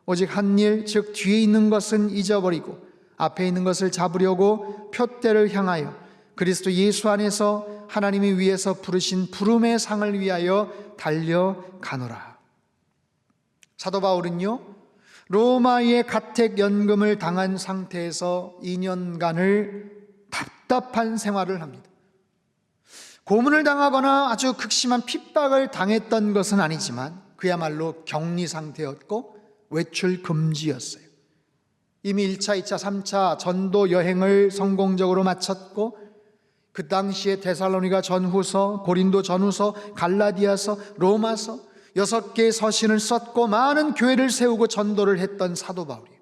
오직 한 일, 즉 뒤에 있는 것은 잊어버리고 앞에 있는 것을 잡으려고 표대를 향하여 그리스도 예수 안에서 하나님이 위에서 부르신 부름의 상을 위하여 달려가노라. 사도 바울은요, 로마의 가택 연금을 당한 상태에서 2년간을 답답한 생활을 합니다. 고문을 당하거나 아주 극심한 핍박을 당했던 것은 아니지만 그야말로 격리 상태였고 외출 금지였어요. 이미 1차, 2차, 3차 전도 여행을 성공적으로 마쳤고 그 당시에 데살로니가 전후서, 고린도 전후서, 갈라디아서, 로마서 6개의 서신을 썼고 많은 교회를 세우고 전도를 했던 사도 바울이에요.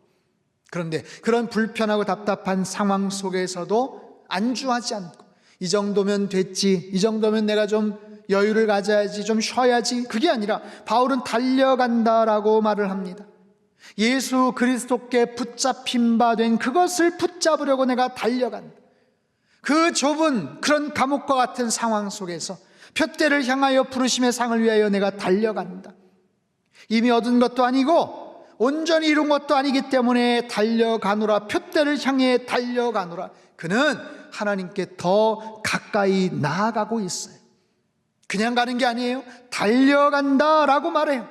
그런데 그런 불편하고 답답한 상황 속에서도 안주하지 않고 이 정도면 됐지, 이 정도면 내가 좀 여유를 가져야지, 좀 쉬어야지, 그게 아니라 바울은 달려간다라고 말을 합니다. 예수 그리스도께 붙잡힌 바 된 그것을 붙잡으려고 내가 달려간다. 그 좁은 그런 감옥과 같은 상황 속에서 표대를 향하여 부르심의 상을 위하여 내가 달려간다. 이미 얻은 것도 아니고 온전히 이룬 것도 아니기 때문에 달려가노라. 표대를 향해 달려가노라. 그는 하나님께 더 가까이 나아가고 있어요. 그냥 가는 게 아니에요. 달려간다라고 말해요.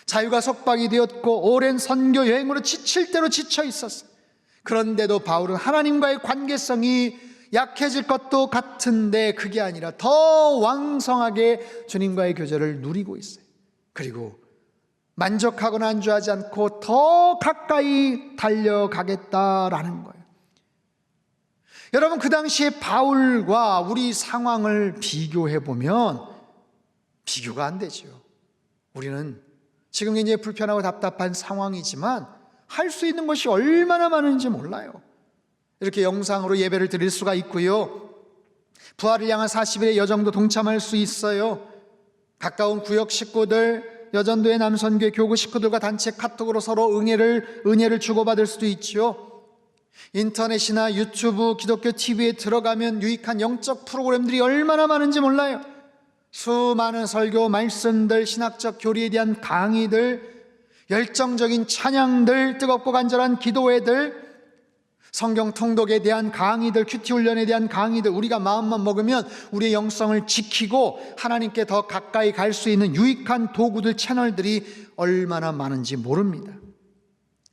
자유가 속박이 되었고 오랜 선교 여행으로 지칠 대로 지쳐 있었어요. 그런데도 바울은 하나님과의 관계성이 약해질 것도 같은데 그게 아니라 더 왕성하게 주님과의 교제를 누리고 있어요. 그리고 만족하거나 안주하지 않고 더 가까이 달려가겠다라는 거예요. 여러분, 그 당시에 바울과 우리 상황을 비교해 보면 비교가 안 되죠. 우리는 지금 굉장히 불편하고 답답한 상황이지만 할 수 있는 것이 얼마나 많은지 몰라요. 이렇게 영상으로 예배를 드릴 수가 있고요, 부활을 향한 40일의 여정도 동참할 수 있어요. 가까운 구역 식구들, 여전도의 남선교회 교구 식구들과 단체 카톡으로 서로 은혜를 주고받을 수도 있죠. 인터넷이나 유튜브, 기독교 TV에 들어가면 유익한 영적 프로그램들이 얼마나 많은지 몰라요. 수많은 설교 말씀들, 신학적 교리에 대한 강의들, 열정적인 찬양들, 뜨겁고 간절한 기도회들, 성경 통독에 대한 강의들, 큐티 훈련에 대한 강의들, 우리가 마음만 먹으면 우리의 영성을 지키고 하나님께 더 가까이 갈 수 있는 유익한 도구들, 채널들이 얼마나 많은지 모릅니다.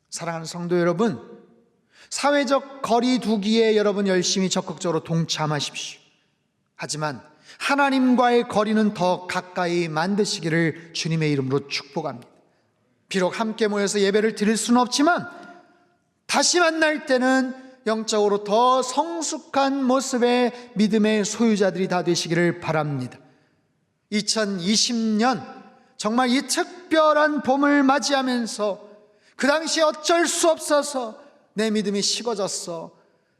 사랑하는 성도 여러분, 사회적 거리 두기에 여러분 열심히 적극적으로 동참하십시오. 하지만 하나님과의 거리는 더 가까이 만드시기를 주님의 이름으로 축복합니다. 비록 함께 모여서 예배를 드릴 수는 없지만 다시 만날 때는 영적으로 더 성숙한 모습의 믿음의 소유자들이 다 되시기를 바랍니다. 2020년 정말 이 특별한 봄을 맞이하면서 그 당시에 어쩔 수 없어서 내 믿음이 식어졌어,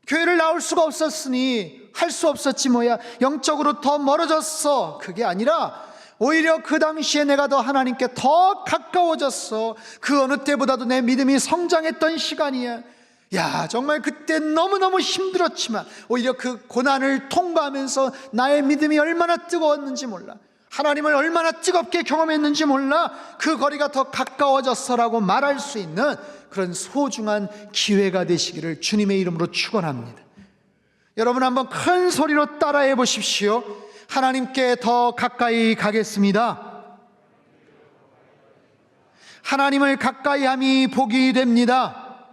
교회를 나올 수가 없었으니 할 수 없었지 뭐야, 영적으로 더 멀어졌어, 그게 아니라 오히려 그 당시에 내가 더 하나님께 더 가까워졌어, 그 어느 때보다도 내 믿음이 성장했던 시간이야. 야, 정말 그때 너무너무 힘들었지만 오히려 그 고난을 통과하면서 나의 믿음이 얼마나 뜨거웠는지 몰라, 하나님을 얼마나 뜨겁게 경험했는지 몰라, 그 거리가 더 가까워졌어라고 말할 수 있는 그런 소중한 기회가 되시기를 주님의 이름으로 축원합니다. 여러분, 한번 큰 소리로 따라해 보십시오. 하나님께 더 가까이 가겠습니다. 하나님을 가까이 함이 복이 됩니다.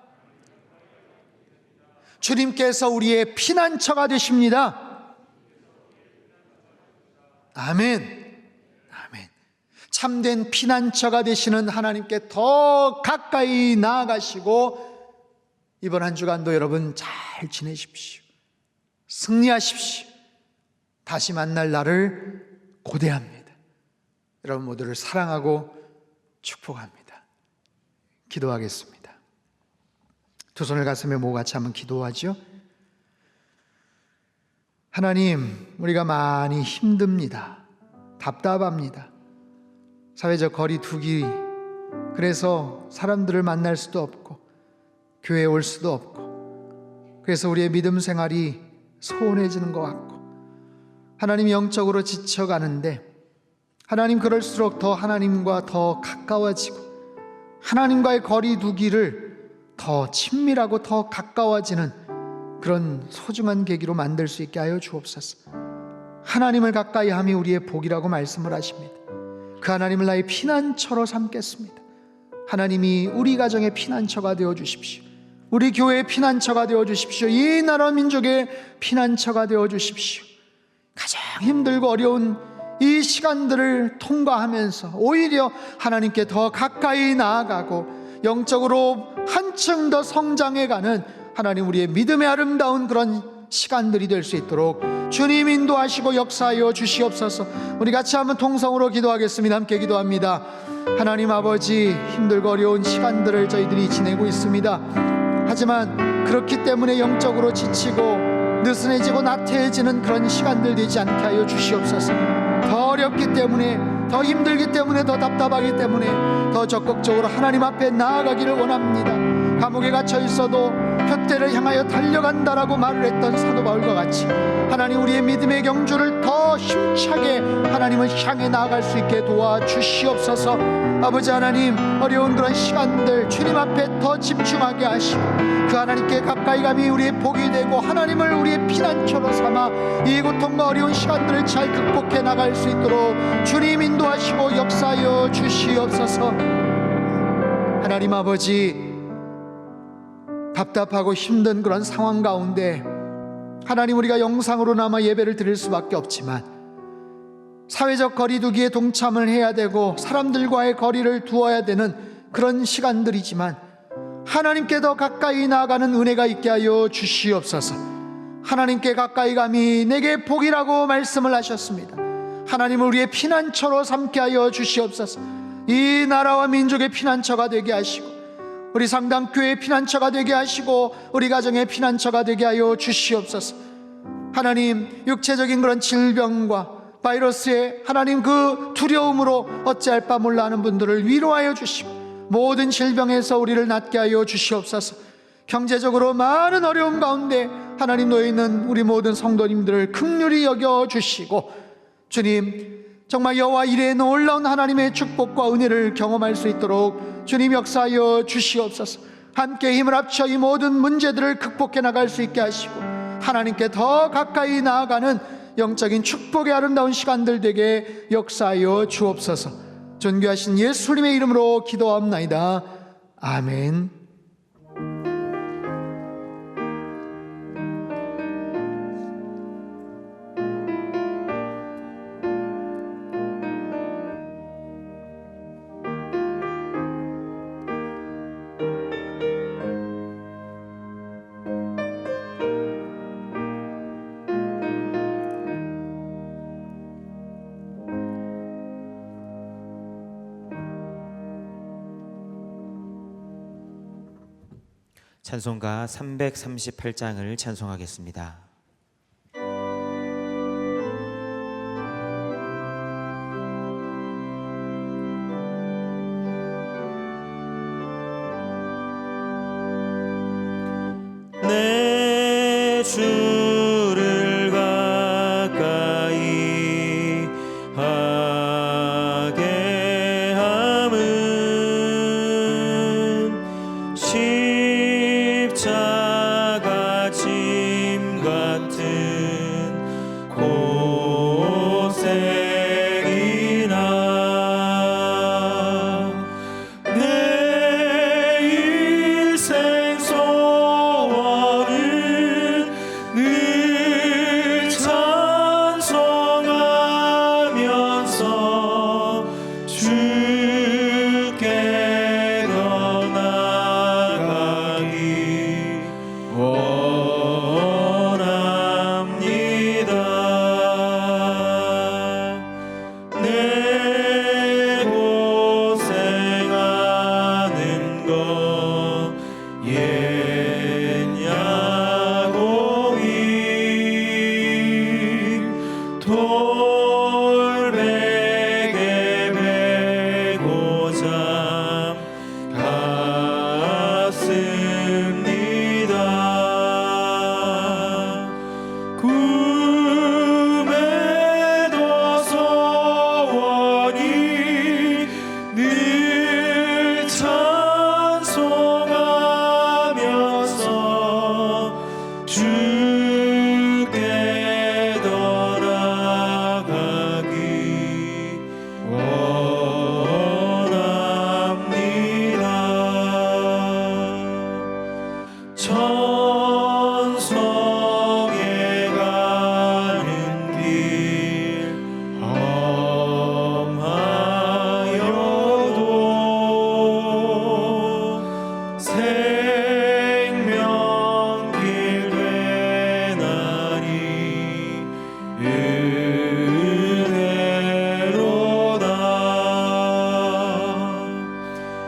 주님께서 우리의 피난처가 되십니다. 아멘. 참된 피난처가 되시는 하나님께 더 가까이 나아가시고 이번 한 주간도 여러분 잘 지내십시오. 승리하십시오. 다시 만날 날을 고대합니다. 여러분 모두를 사랑하고 축복합니다. 기도하겠습니다. 두 손을 가슴에 모아 같이 한번 기도하죠. 하나님, 우리가 많이 힘듭니다. 답답합니다. 사회적 거리 두기, 그래서 사람들을 만날 수도 없고 교회에 올 수도 없고, 그래서 우리의 믿음 생활이 소원해지는 것 같고, 하나님 영적으로 지쳐가는데, 하나님 그럴수록 더 하나님과 더 가까워지고 하나님과의 거리 두기를 더 친밀하고 더 가까워지는 그런 소중한 계기로 만들 수 있게 하여 주옵소서. 하나님을 가까이 함이 우리의 복이라고 말씀을 하십니다. 그 하나님을 나의 피난처로 삼겠습니다. 하나님이 우리 가정의 피난처가 되어 주십시오. 우리 교회의 피난처가 되어 주십시오. 이 나라 민족의 피난처가 되어 주십시오. 가장 힘들고 어려운 이 시간들을 통과하면서 오히려 하나님께 더 가까이 나아가고 영적으로 한층 더 성장해가는 하나님 우리의 믿음의 아름다운 그런 시간들이 될 수 있도록 주님 인도하시고 역사하여 주시옵소서. 우리 같이 한번 통성으로 기도하겠습니다. 함께 기도합니다. 하나님 아버지, 힘들고 어려운 시간들을 저희들이 지내고 있습니다. 하지만 그렇기 때문에 영적으로 지치고 느슨해지고 나태해지는 그런 시간들 되지 않게 하여 주시옵소서. 더 어렵기 때문에, 더 힘들기 때문에, 더 답답하기 때문에 더 적극적으로 하나님 앞에 나아가기를 원합니다. 감옥에 갇혀 있어도 표대를 향하여 달려간다라고 말을 했던 사도 바울과 같이 하나님 우리의 믿음의 경주를 더 힘차게 하나님을 향해 나아갈 수 있게 도와주시옵소서. 아버지 하나님, 어려운 그런 시간들 주님 앞에 더 집중하게 하시고 그 하나님께 가까이 감이 우리의 복이 되고 하나님을 우리의 피난처로 삼아 이 고통과 어려운 시간들을 잘 극복해 나갈 수 있도록 주님 인도하시고 역사하여 주시옵소서. 하나님 아버지, 답답하고 힘든 그런 상황 가운데 하나님 우리가 영상으로나마 예배를 드릴 수밖에 없지만 사회적 거리두기에 동참을 해야 되고 사람들과의 거리를 두어야 되는 그런 시간들이지만 하나님께 더 가까이 나아가는 은혜가 있게 하여 주시옵소서. 하나님께 가까이 감이 내게 복이라고 말씀을 하셨습니다. 하나님을 우리의 피난처로 삼게 하여 주시옵소서. 이 나라와 민족의 피난처가 되게 하시고 우리 상담교회의 피난처가 되게 하시고 우리 가정의 피난처가 되게 하여 주시옵소서. 하나님, 육체적인 그런 질병과 바이러스의 하나님 그 두려움으로 어찌할 바 몰라 하는 분들을 위로하여 주시고 모든 질병에서 우리를 낫게 하여 주시옵소서. 경제적으로 많은 어려움 가운데 하나님 놓여 있는 우리 모든 성도님들을 긍휼히 여겨 주시고 주님, 정말 여호와 이레의 놀라운 하나님의 축복과 은혜를 경험할 수 있도록 주님 역사하여 주시옵소서. 함께 힘을 합쳐 이 모든 문제들을 극복해 나갈 수 있게 하시고 하나님께 더 가까이 나아가는 영적인 축복의 아름다운 시간들 되게 역사하여 주옵소서. 존귀하신 예수님의 이름으로 기도합나이다. 아멘. 찬송가 338장을 찬송하겠습니다. 내 주를 가까이 하게 함은 십자가 짐 같은 고생이나 내 일생 소원은 늘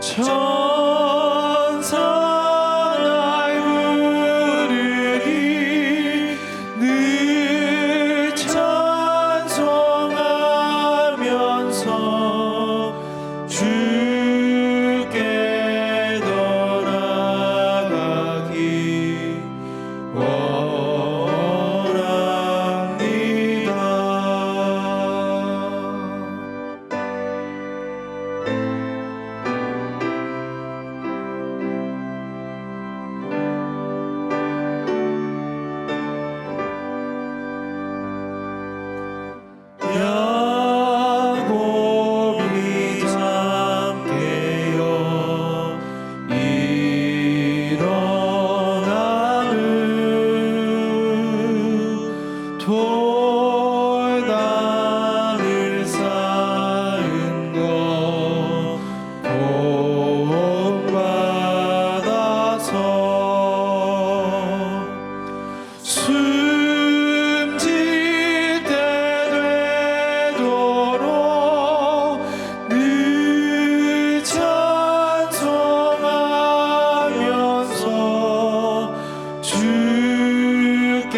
천사날 부르니 늘 찬송하면서 주께 더 나아가기 야곱이 잠 깨어 일어나는 돌단을 쌓은 것 본받아서 숨질 때 되도록 늘 찬송하면서 주께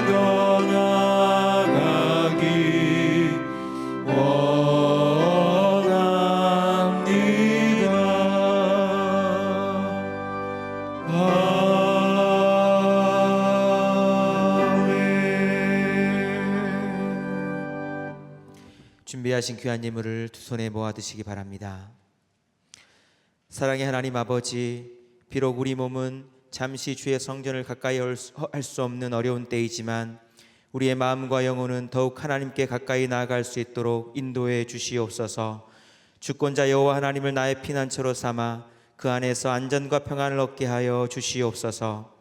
더 나아가기 준비하신 귀한 예물을 두 손에 모아 드시기 바랍니다. 사랑의 하나님 아버지, 비록 우리 몸은 잠시 주의 성전을 가까이 할 수 없는 어려운 때이지만 우리의 마음과 영혼은 더욱 하나님께 가까이 나아갈 수 있도록 인도해 주시옵소서. 주권자 여호와 하나님을 나의 피난처로 삼아 그 안에서 안전과 평안을 얻게 하여 주시옵소서.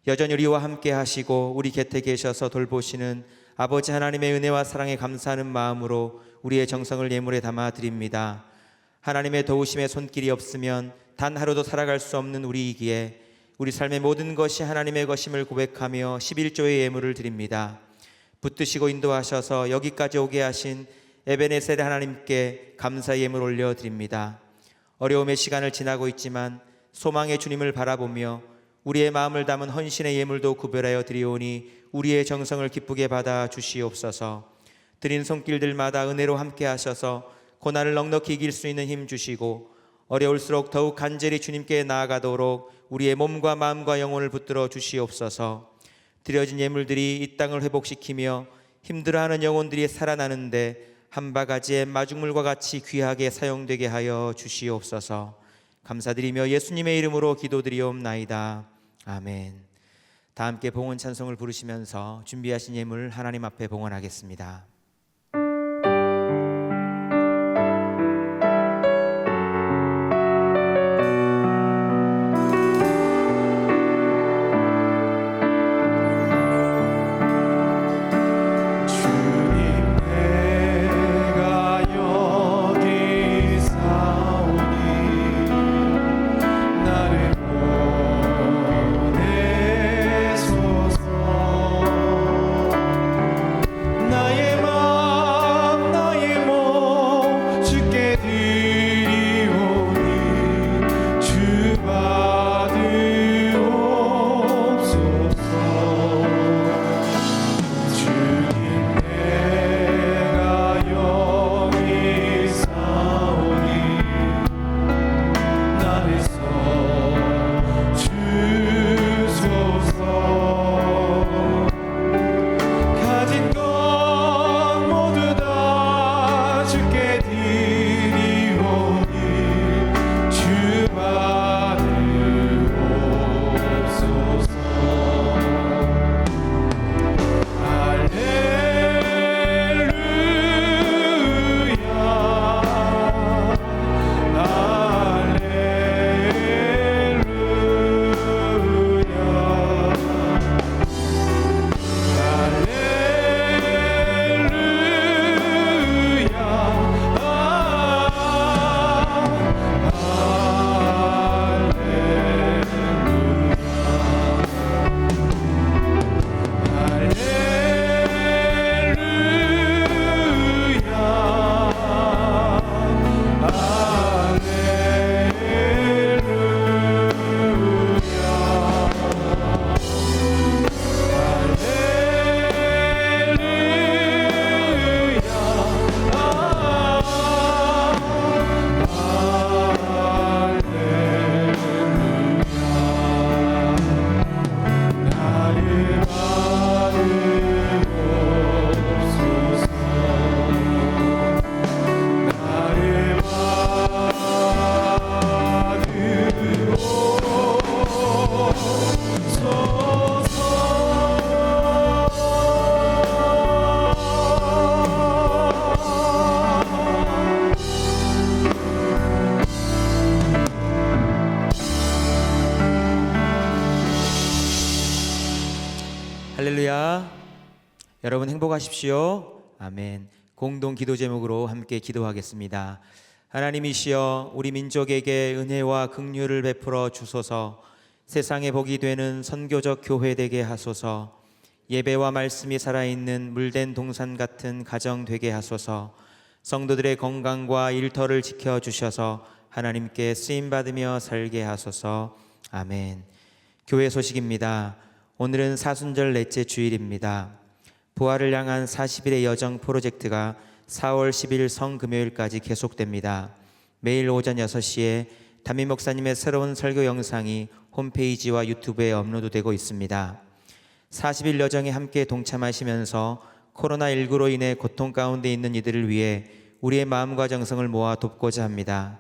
여전히 우리와 함께 하시고 우리 곁에 계셔서 돌보시는 아버지 하나님의 은혜와 사랑에 감사하는 마음으로 우리의 정성을 예물에 담아 드립니다. 하나님의 도우심의 손길이 없으면 단 하루도 살아갈 수 없는 우리이기에 우리 삶의 모든 것이 하나님의 것임을 고백하며 11조의 예물을 드립니다. 붙드시고 인도하셔서 여기까지 오게 하신 에베네셀 하나님께 감사 예물 올려드립니다. 어려움의 시간을 지나고 있지만 소망의 주님을 바라보며 우리의 마음을 담은 헌신의 예물도 구별하여 드리오니 우리의 정성을 기쁘게 받아 주시옵소서. 드린 손길들마다 은혜로 함께 하셔서 고난을 넉넉히 이길 수 있는 힘 주시고 어려울수록 더욱 간절히 주님께 나아가도록 우리의 몸과 마음과 영혼을 붙들어 주시옵소서. 드려진 예물들이 이 땅을 회복시키며 힘들어하는 영혼들이 살아나는데 한 바가지의 마중물과 같이 귀하게 사용되게 하여 주시옵소서. 감사드리며 예수님의 이름으로 기도드리옵나이다. 아멘. 다 함께 봉헌 찬송을 부르시면서 준비하신 예물 하나님 앞에 봉헌하겠습니다. 나의 할렐루야. 여러분 행복하십시오. 아멘. 공동 기도 제목으로 함께 기도하겠습니다. 하나님이시여, 우리 민족에게 은혜와 긍휼을 베풀어 주소서. 세상에 복이 되는 선교적 교회 되게 하소서. 예배와 말씀이 살아있는 물된 동산 같은 가정 되게 하소서. 성도들의 건강과 일터를 지켜주셔서 하나님께 쓰임받으며 살게 하소서. 아멘. 교회 소식입니다. 오늘은 사순절 넷째 주일입니다. 부활을 향한 40일의 여정 프로젝트가 4월 10일 성금요일까지 계속됩니다. 매일 오전 6시에 담임 목사님의 새로운 설교 영상이 홈페이지와 유튜브에 업로드되고 있습니다. 40일 여정에 함께 동참하시면서 코로나19로 인해 고통 가운데 있는 이들을 위해 우리의 마음과 정성을 모아 돕고자 합니다.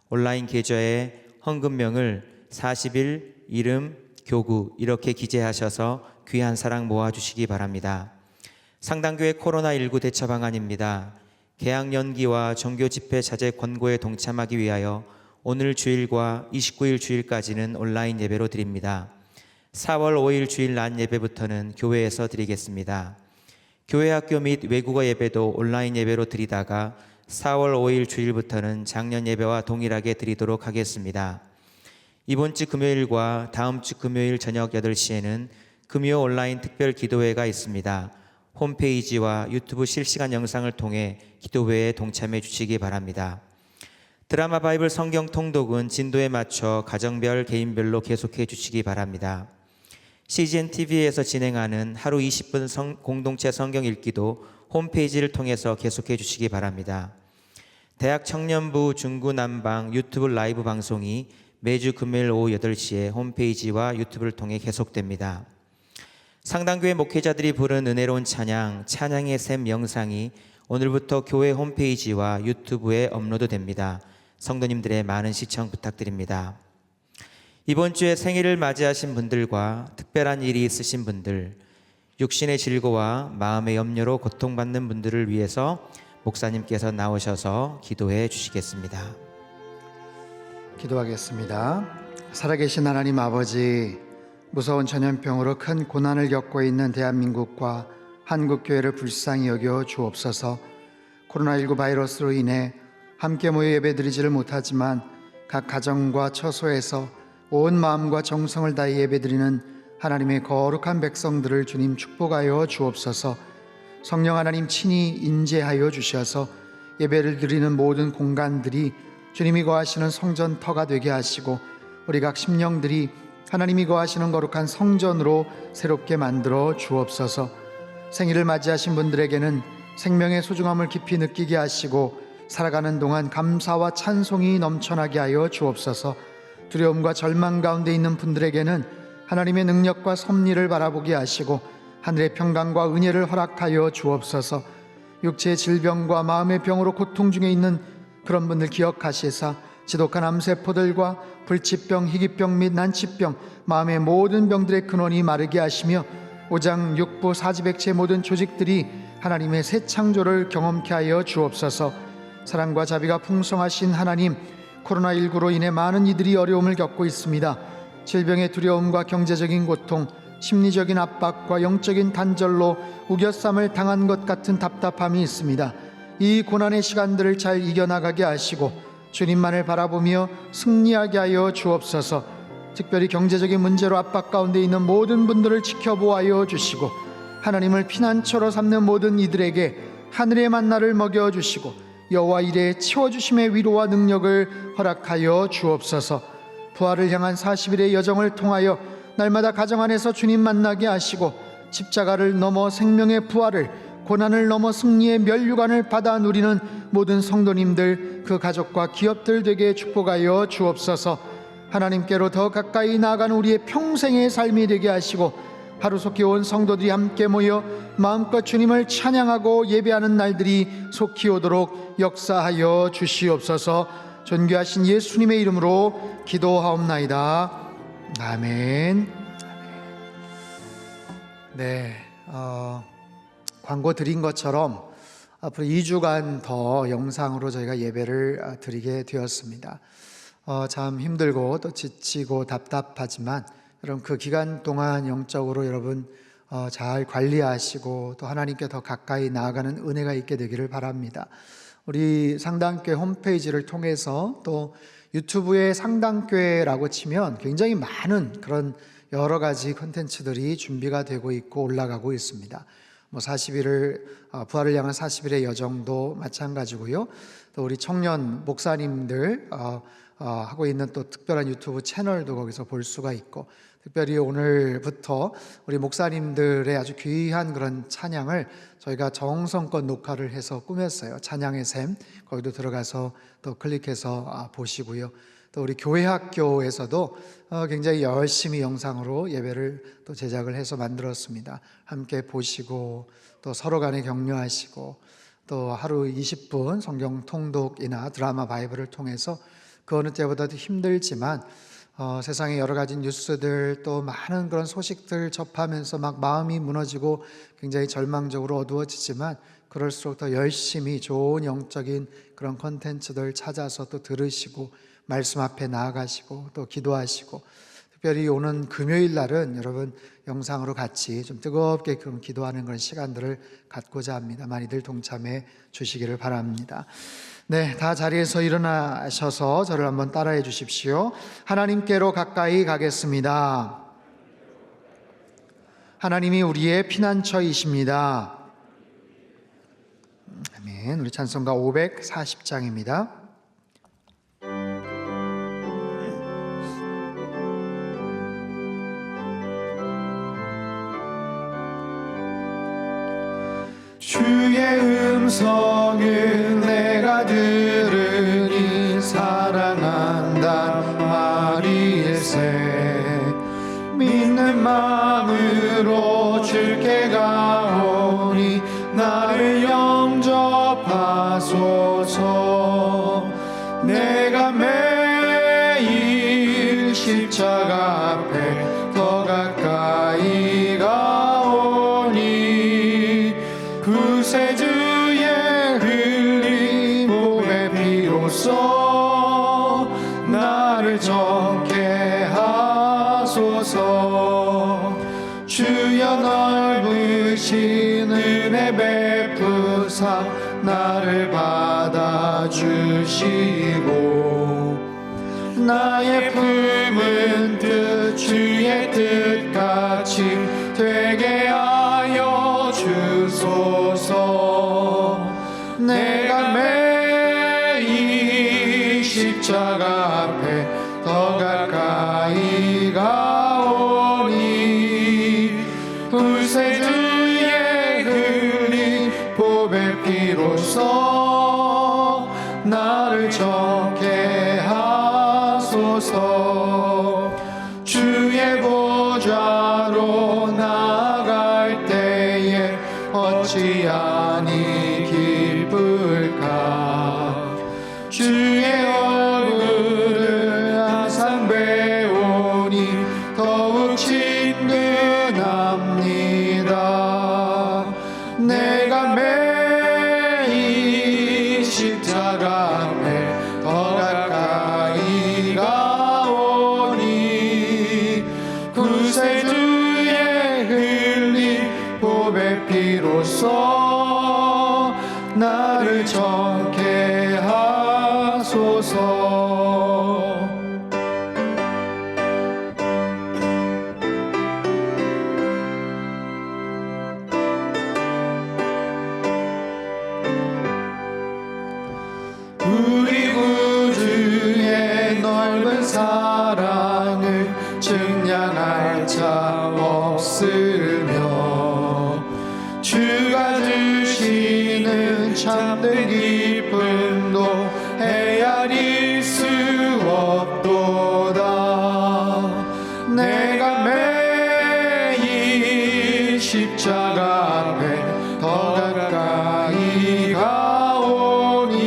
온라인 계좌에 헌금명을 40일, 이름, 교구 이렇게 기재하셔서 귀한 사랑 모아주시기 바랍니다. 상당교회 코로나19 대처 방안입니다. 개학 연기와 종교 집회 자제 권고에 동참하기 위하여 오늘 주일과 29일 주일까지는 온라인 예배로 드립니다. 4월 5일 주일 낮 예배부터는 교회에서 드리겠습니다. 교회 학교 및 외국어 예배도 온라인 예배로 드리다가 4월 5일 주일부터는 작년 예배와 동일하게 드리도록 하겠습니다. 이번 주 금요일과 다음 주 금요일 저녁 8시에는 금요 온라인 특별 기도회가 있습니다. 홈페이지와 유튜브 실시간 영상을 통해 기도회에 동참해 주시기 바랍니다. 드라마 바이블 성경 통독은 진도에 맞춰 가정별, 개인별로 계속해 주시기 바랍니다. CGN TV에서 진행하는 하루 20분 공동체 성경 읽기도 홈페이지를 통해서 계속해 주시기 바랍니다. 대학 청년부 중구 남방 유튜브 라이브 방송이 매주 금요일 오후 8시에 홈페이지와 유튜브를 통해 계속됩니다. 상당교회 목회자들이 부른 은혜로운 찬양, 찬양의 샘 영상이 오늘부터 교회 홈페이지와 유튜브에 업로드됩니다. 성도님들의 많은 시청 부탁드립니다. 이번 주에 생일을 맞이하신 분들과 특별한 일이 있으신 분들, 육신의 질고와 마음의 염려로 고통받는 분들을 위해서 목사님께서 나오셔서 기도해 주시겠습니다. 기도하겠습니다. 살아계신 하나님 아버지, 무서운 전염병으로 큰 고난을 겪고 있는 대한민국과 한국교회를 불쌍히 여겨 주옵소서. 코로나19 바이러스로 인해 함께 모여 예배드리지를 못하지만 각 가정과 처소에서 온 마음과 정성을 다해 예배드리는 하나님의 거룩한 백성들을 주님 축복하여 주옵소서. 성령 하나님 친히 인재하여 주셔서 예배를 드리는 모든 공간들이 주님이 거하시는 성전터가 되게 하시고 우리 각 심령들이 하나님이 거하시는 거룩한 성전으로 새롭게 만들어 주옵소서. 생일을 맞이하신 분들에게는 생명의 소중함을 깊이 느끼게 하시고 살아가는 동안 감사와 찬송이 넘쳐나게 하여 주옵소서. 두려움과 절망 가운데 있는 분들에게는 하나님의 능력과 섭리를 바라보게 하시고 하늘의 평강과 은혜를 허락하여 주옵소서. 육체의 질병과 마음의 병으로 고통 중에 있는 그런 분들 기억하시사 지독한 암세포들과 불치병, 희귀병 및 난치병, 마음의 모든 병들의 근원이 마르게 하시며 오장, 육부, 사지백체 모든 조직들이 하나님의 새 창조를 경험케 하여 주옵소서. 사랑과 자비가 풍성하신 하나님, 코로나19로 인해 많은 이들이 어려움을 겪고 있습니다. 질병의 두려움과 경제적인 고통, 심리적인 압박과 영적인 단절로 우겨쌈을 당한 것 같은 답답함이 있습니다. 이 고난의 시간들을 잘 이겨나가게 하시고 주님만을 바라보며 승리하게 하여 주옵소서. 특별히 경제적인 문제로 압박 가운데 있는 모든 분들을 지켜보아여 주시고 하나님을 피난처로 삼는 모든 이들에게 하늘의 만나를 먹여주시고 여호와 이레 채워주심의 위로와 능력을 허락하여 주옵소서. 부활을 향한 40일의 여정을 통하여 날마다 가정 안에서 주님 만나게 하시고 십자가를 넘어 생명의 부활을, 고난을 넘어 승리의 면류관을 받아 누리는 모든 성도님들, 그 가족과 기업들 되게 축복하여 주옵소서. 하나님께로 더 가까이 나아가는 우리의 평생의 삶이 되게 하시고 하루속히 온 성도들이 함께 모여 마음껏 주님을 찬양하고 예배하는 날들이 속히 오도록 역사하여 주시옵소서. 존귀하신 예수님의 이름으로 기도하옵나이다. 아멘. 네, 광고 드린 것처럼 앞으로 2주간 더 영상으로 저희가 예배를 드리게 되었습니다. 참 힘들고 또 지치고 답답하지만 여러분 그 기간 동안 영적으로 여러분 잘 관리하시고 또 하나님께 더 가까이 나아가는 은혜가 있게 되기를 바랍니다. 우리 상당교회 홈페이지를 통해서 또 유튜브에 상당교회라고 치면 굉장히 많은 그런 여러 가지 콘텐츠들이 준비가 되고 있고 올라가고 있습니다. 40일을 부활을 향한 40일의 여정도 마찬가지고요. 또 우리 청년 목사님들 하고 있는 또 특별한 유튜브 채널도 거기서 볼 수가 있고, 특별히 오늘부터 우리 목사님들의 아주 귀한 그런 찬양을 저희가 정성껏 녹화를 해서 꾸몄어요. 찬양의 샘, 거기도 들어가서 또 클릭해서 보시고요. 또 우리 교회 학교에서도 굉장히 열심히 영상으로 예배를 또 제작을 해서 만들었습니다. 함께 보시고 또 서로 간에 격려하시고 또 하루 20분 성경 통독이나 드라마 바이블을 통해서 그 어느 때보다도 힘들지만 세상의 여러 가지 뉴스들 또 많은 그런 소식들 접하면서 막 마음이 무너지고 굉장히 절망적으로 어두워지지만 그럴수록 더 열심히 좋은 영적인 그런 콘텐츠들 찾아서 또 들으시고 말씀 앞에 나아가시고 또 기도하시고, 특별히 오는 금요일 날은 여러분 영상으로 같이 좀 뜨겁게 그런 기도하는 그런 시간들을 갖고자 합니다. 많이들 동참해 주시기를 바랍니다. 네, 다 자리에서 일어나셔서 저를 한번 따라해 주십시오. 하나님께로 가까이 가겠습니다. 하나님이 우리의 피난처이십니다. 아멘. 우리 찬송가 540장입니다. 주의 음성을 내가 들으니 사랑한단 말일세. 믿는 마음으로 주께 가오니 나를 영접하소서. 내가 매일 십자가 앞에 더 가까이 가오니 구세주의 흘린 몸의 피로써 나를 정케 하소서. 주여 넓으신 은혜 베푸사 나를 받아주시고 나의 품은 뜻 주의 뜻같이 되게 하여 주소서. 내가 매일 십자가 앞에 더 가까이 가오니 구세주의 흘린 보배 피로써 나를 정케 하소서. 주의 보좌로 나아갈 때에 어찌하니 기쁠까. 주의 얼굴을 항상 배우니 더욱 친근합니다. 내가 매일 십자가 앞에 더 가까이 가오니 구세주의 흘린 보배 피로써 나를 정케 하소서. 우리 구주의 넓은 사랑을 증량할 자 없으며 주가 주시는 참된 기쁨도 헤아릴 수 없도다. 내가 매일 십자가 앞에 더 가까이 가오니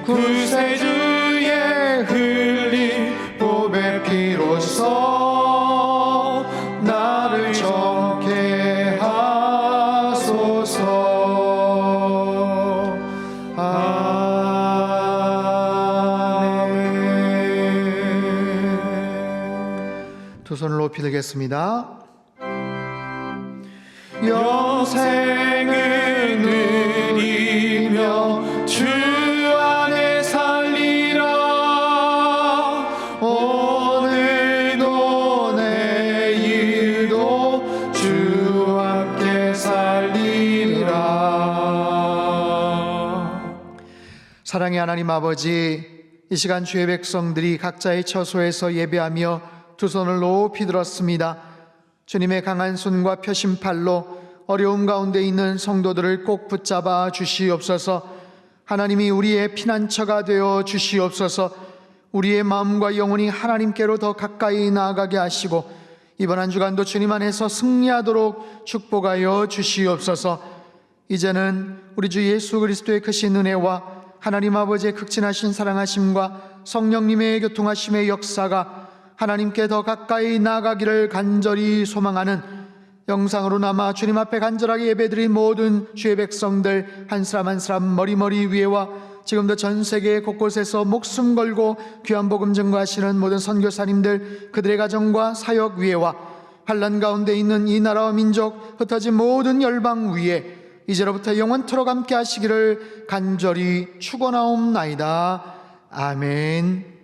구세주의 흘린 보배 피로써 나를 정케 하소서. 아멘. 두 손을 높이 들겠습니다. 영생을 누리며 주 안에 살리라. 오늘도 내일도 주 함께 살리라. 사랑의 하나님 아버지, 이 시간 주의 백성들이 각자의 처소에서 예배하며 두 손을 높이 들었습니다. 주님의 강한 손과 펴신 팔로 어려움 가운데 있는 성도들을 꼭 붙잡아 주시옵소서. 하나님이 우리의 피난처가 되어 주시옵소서. 우리의 마음과 영혼이 하나님께로 더 가까이 나아가게 하시고 이번 한 주간도 주님 안에서 승리하도록 축복하여 주시옵소서. 이제는 우리 주 예수 그리스도의 크신 은혜와 하나님 아버지의 극진하신 사랑하심과 성령님의 교통하심의 역사가 하나님께 더 가까이 나아가기를 간절히 소망하는 영상으로 남아 주님 앞에 간절하게 예배드린 모든 주의 백성들 한 사람 한 사람 머리머리 위에와 지금도 전 세계 곳곳에서 목숨 걸고 귀한 복음 증거하시는 모든 선교사님들, 그들의 가정과 사역 위에와 환난 가운데 있는 이 나라와 민족, 흩어진 모든 열방 위에 이제로부터 영원토록 함께 하시기를 간절히 축원하옵나이다. 아멘.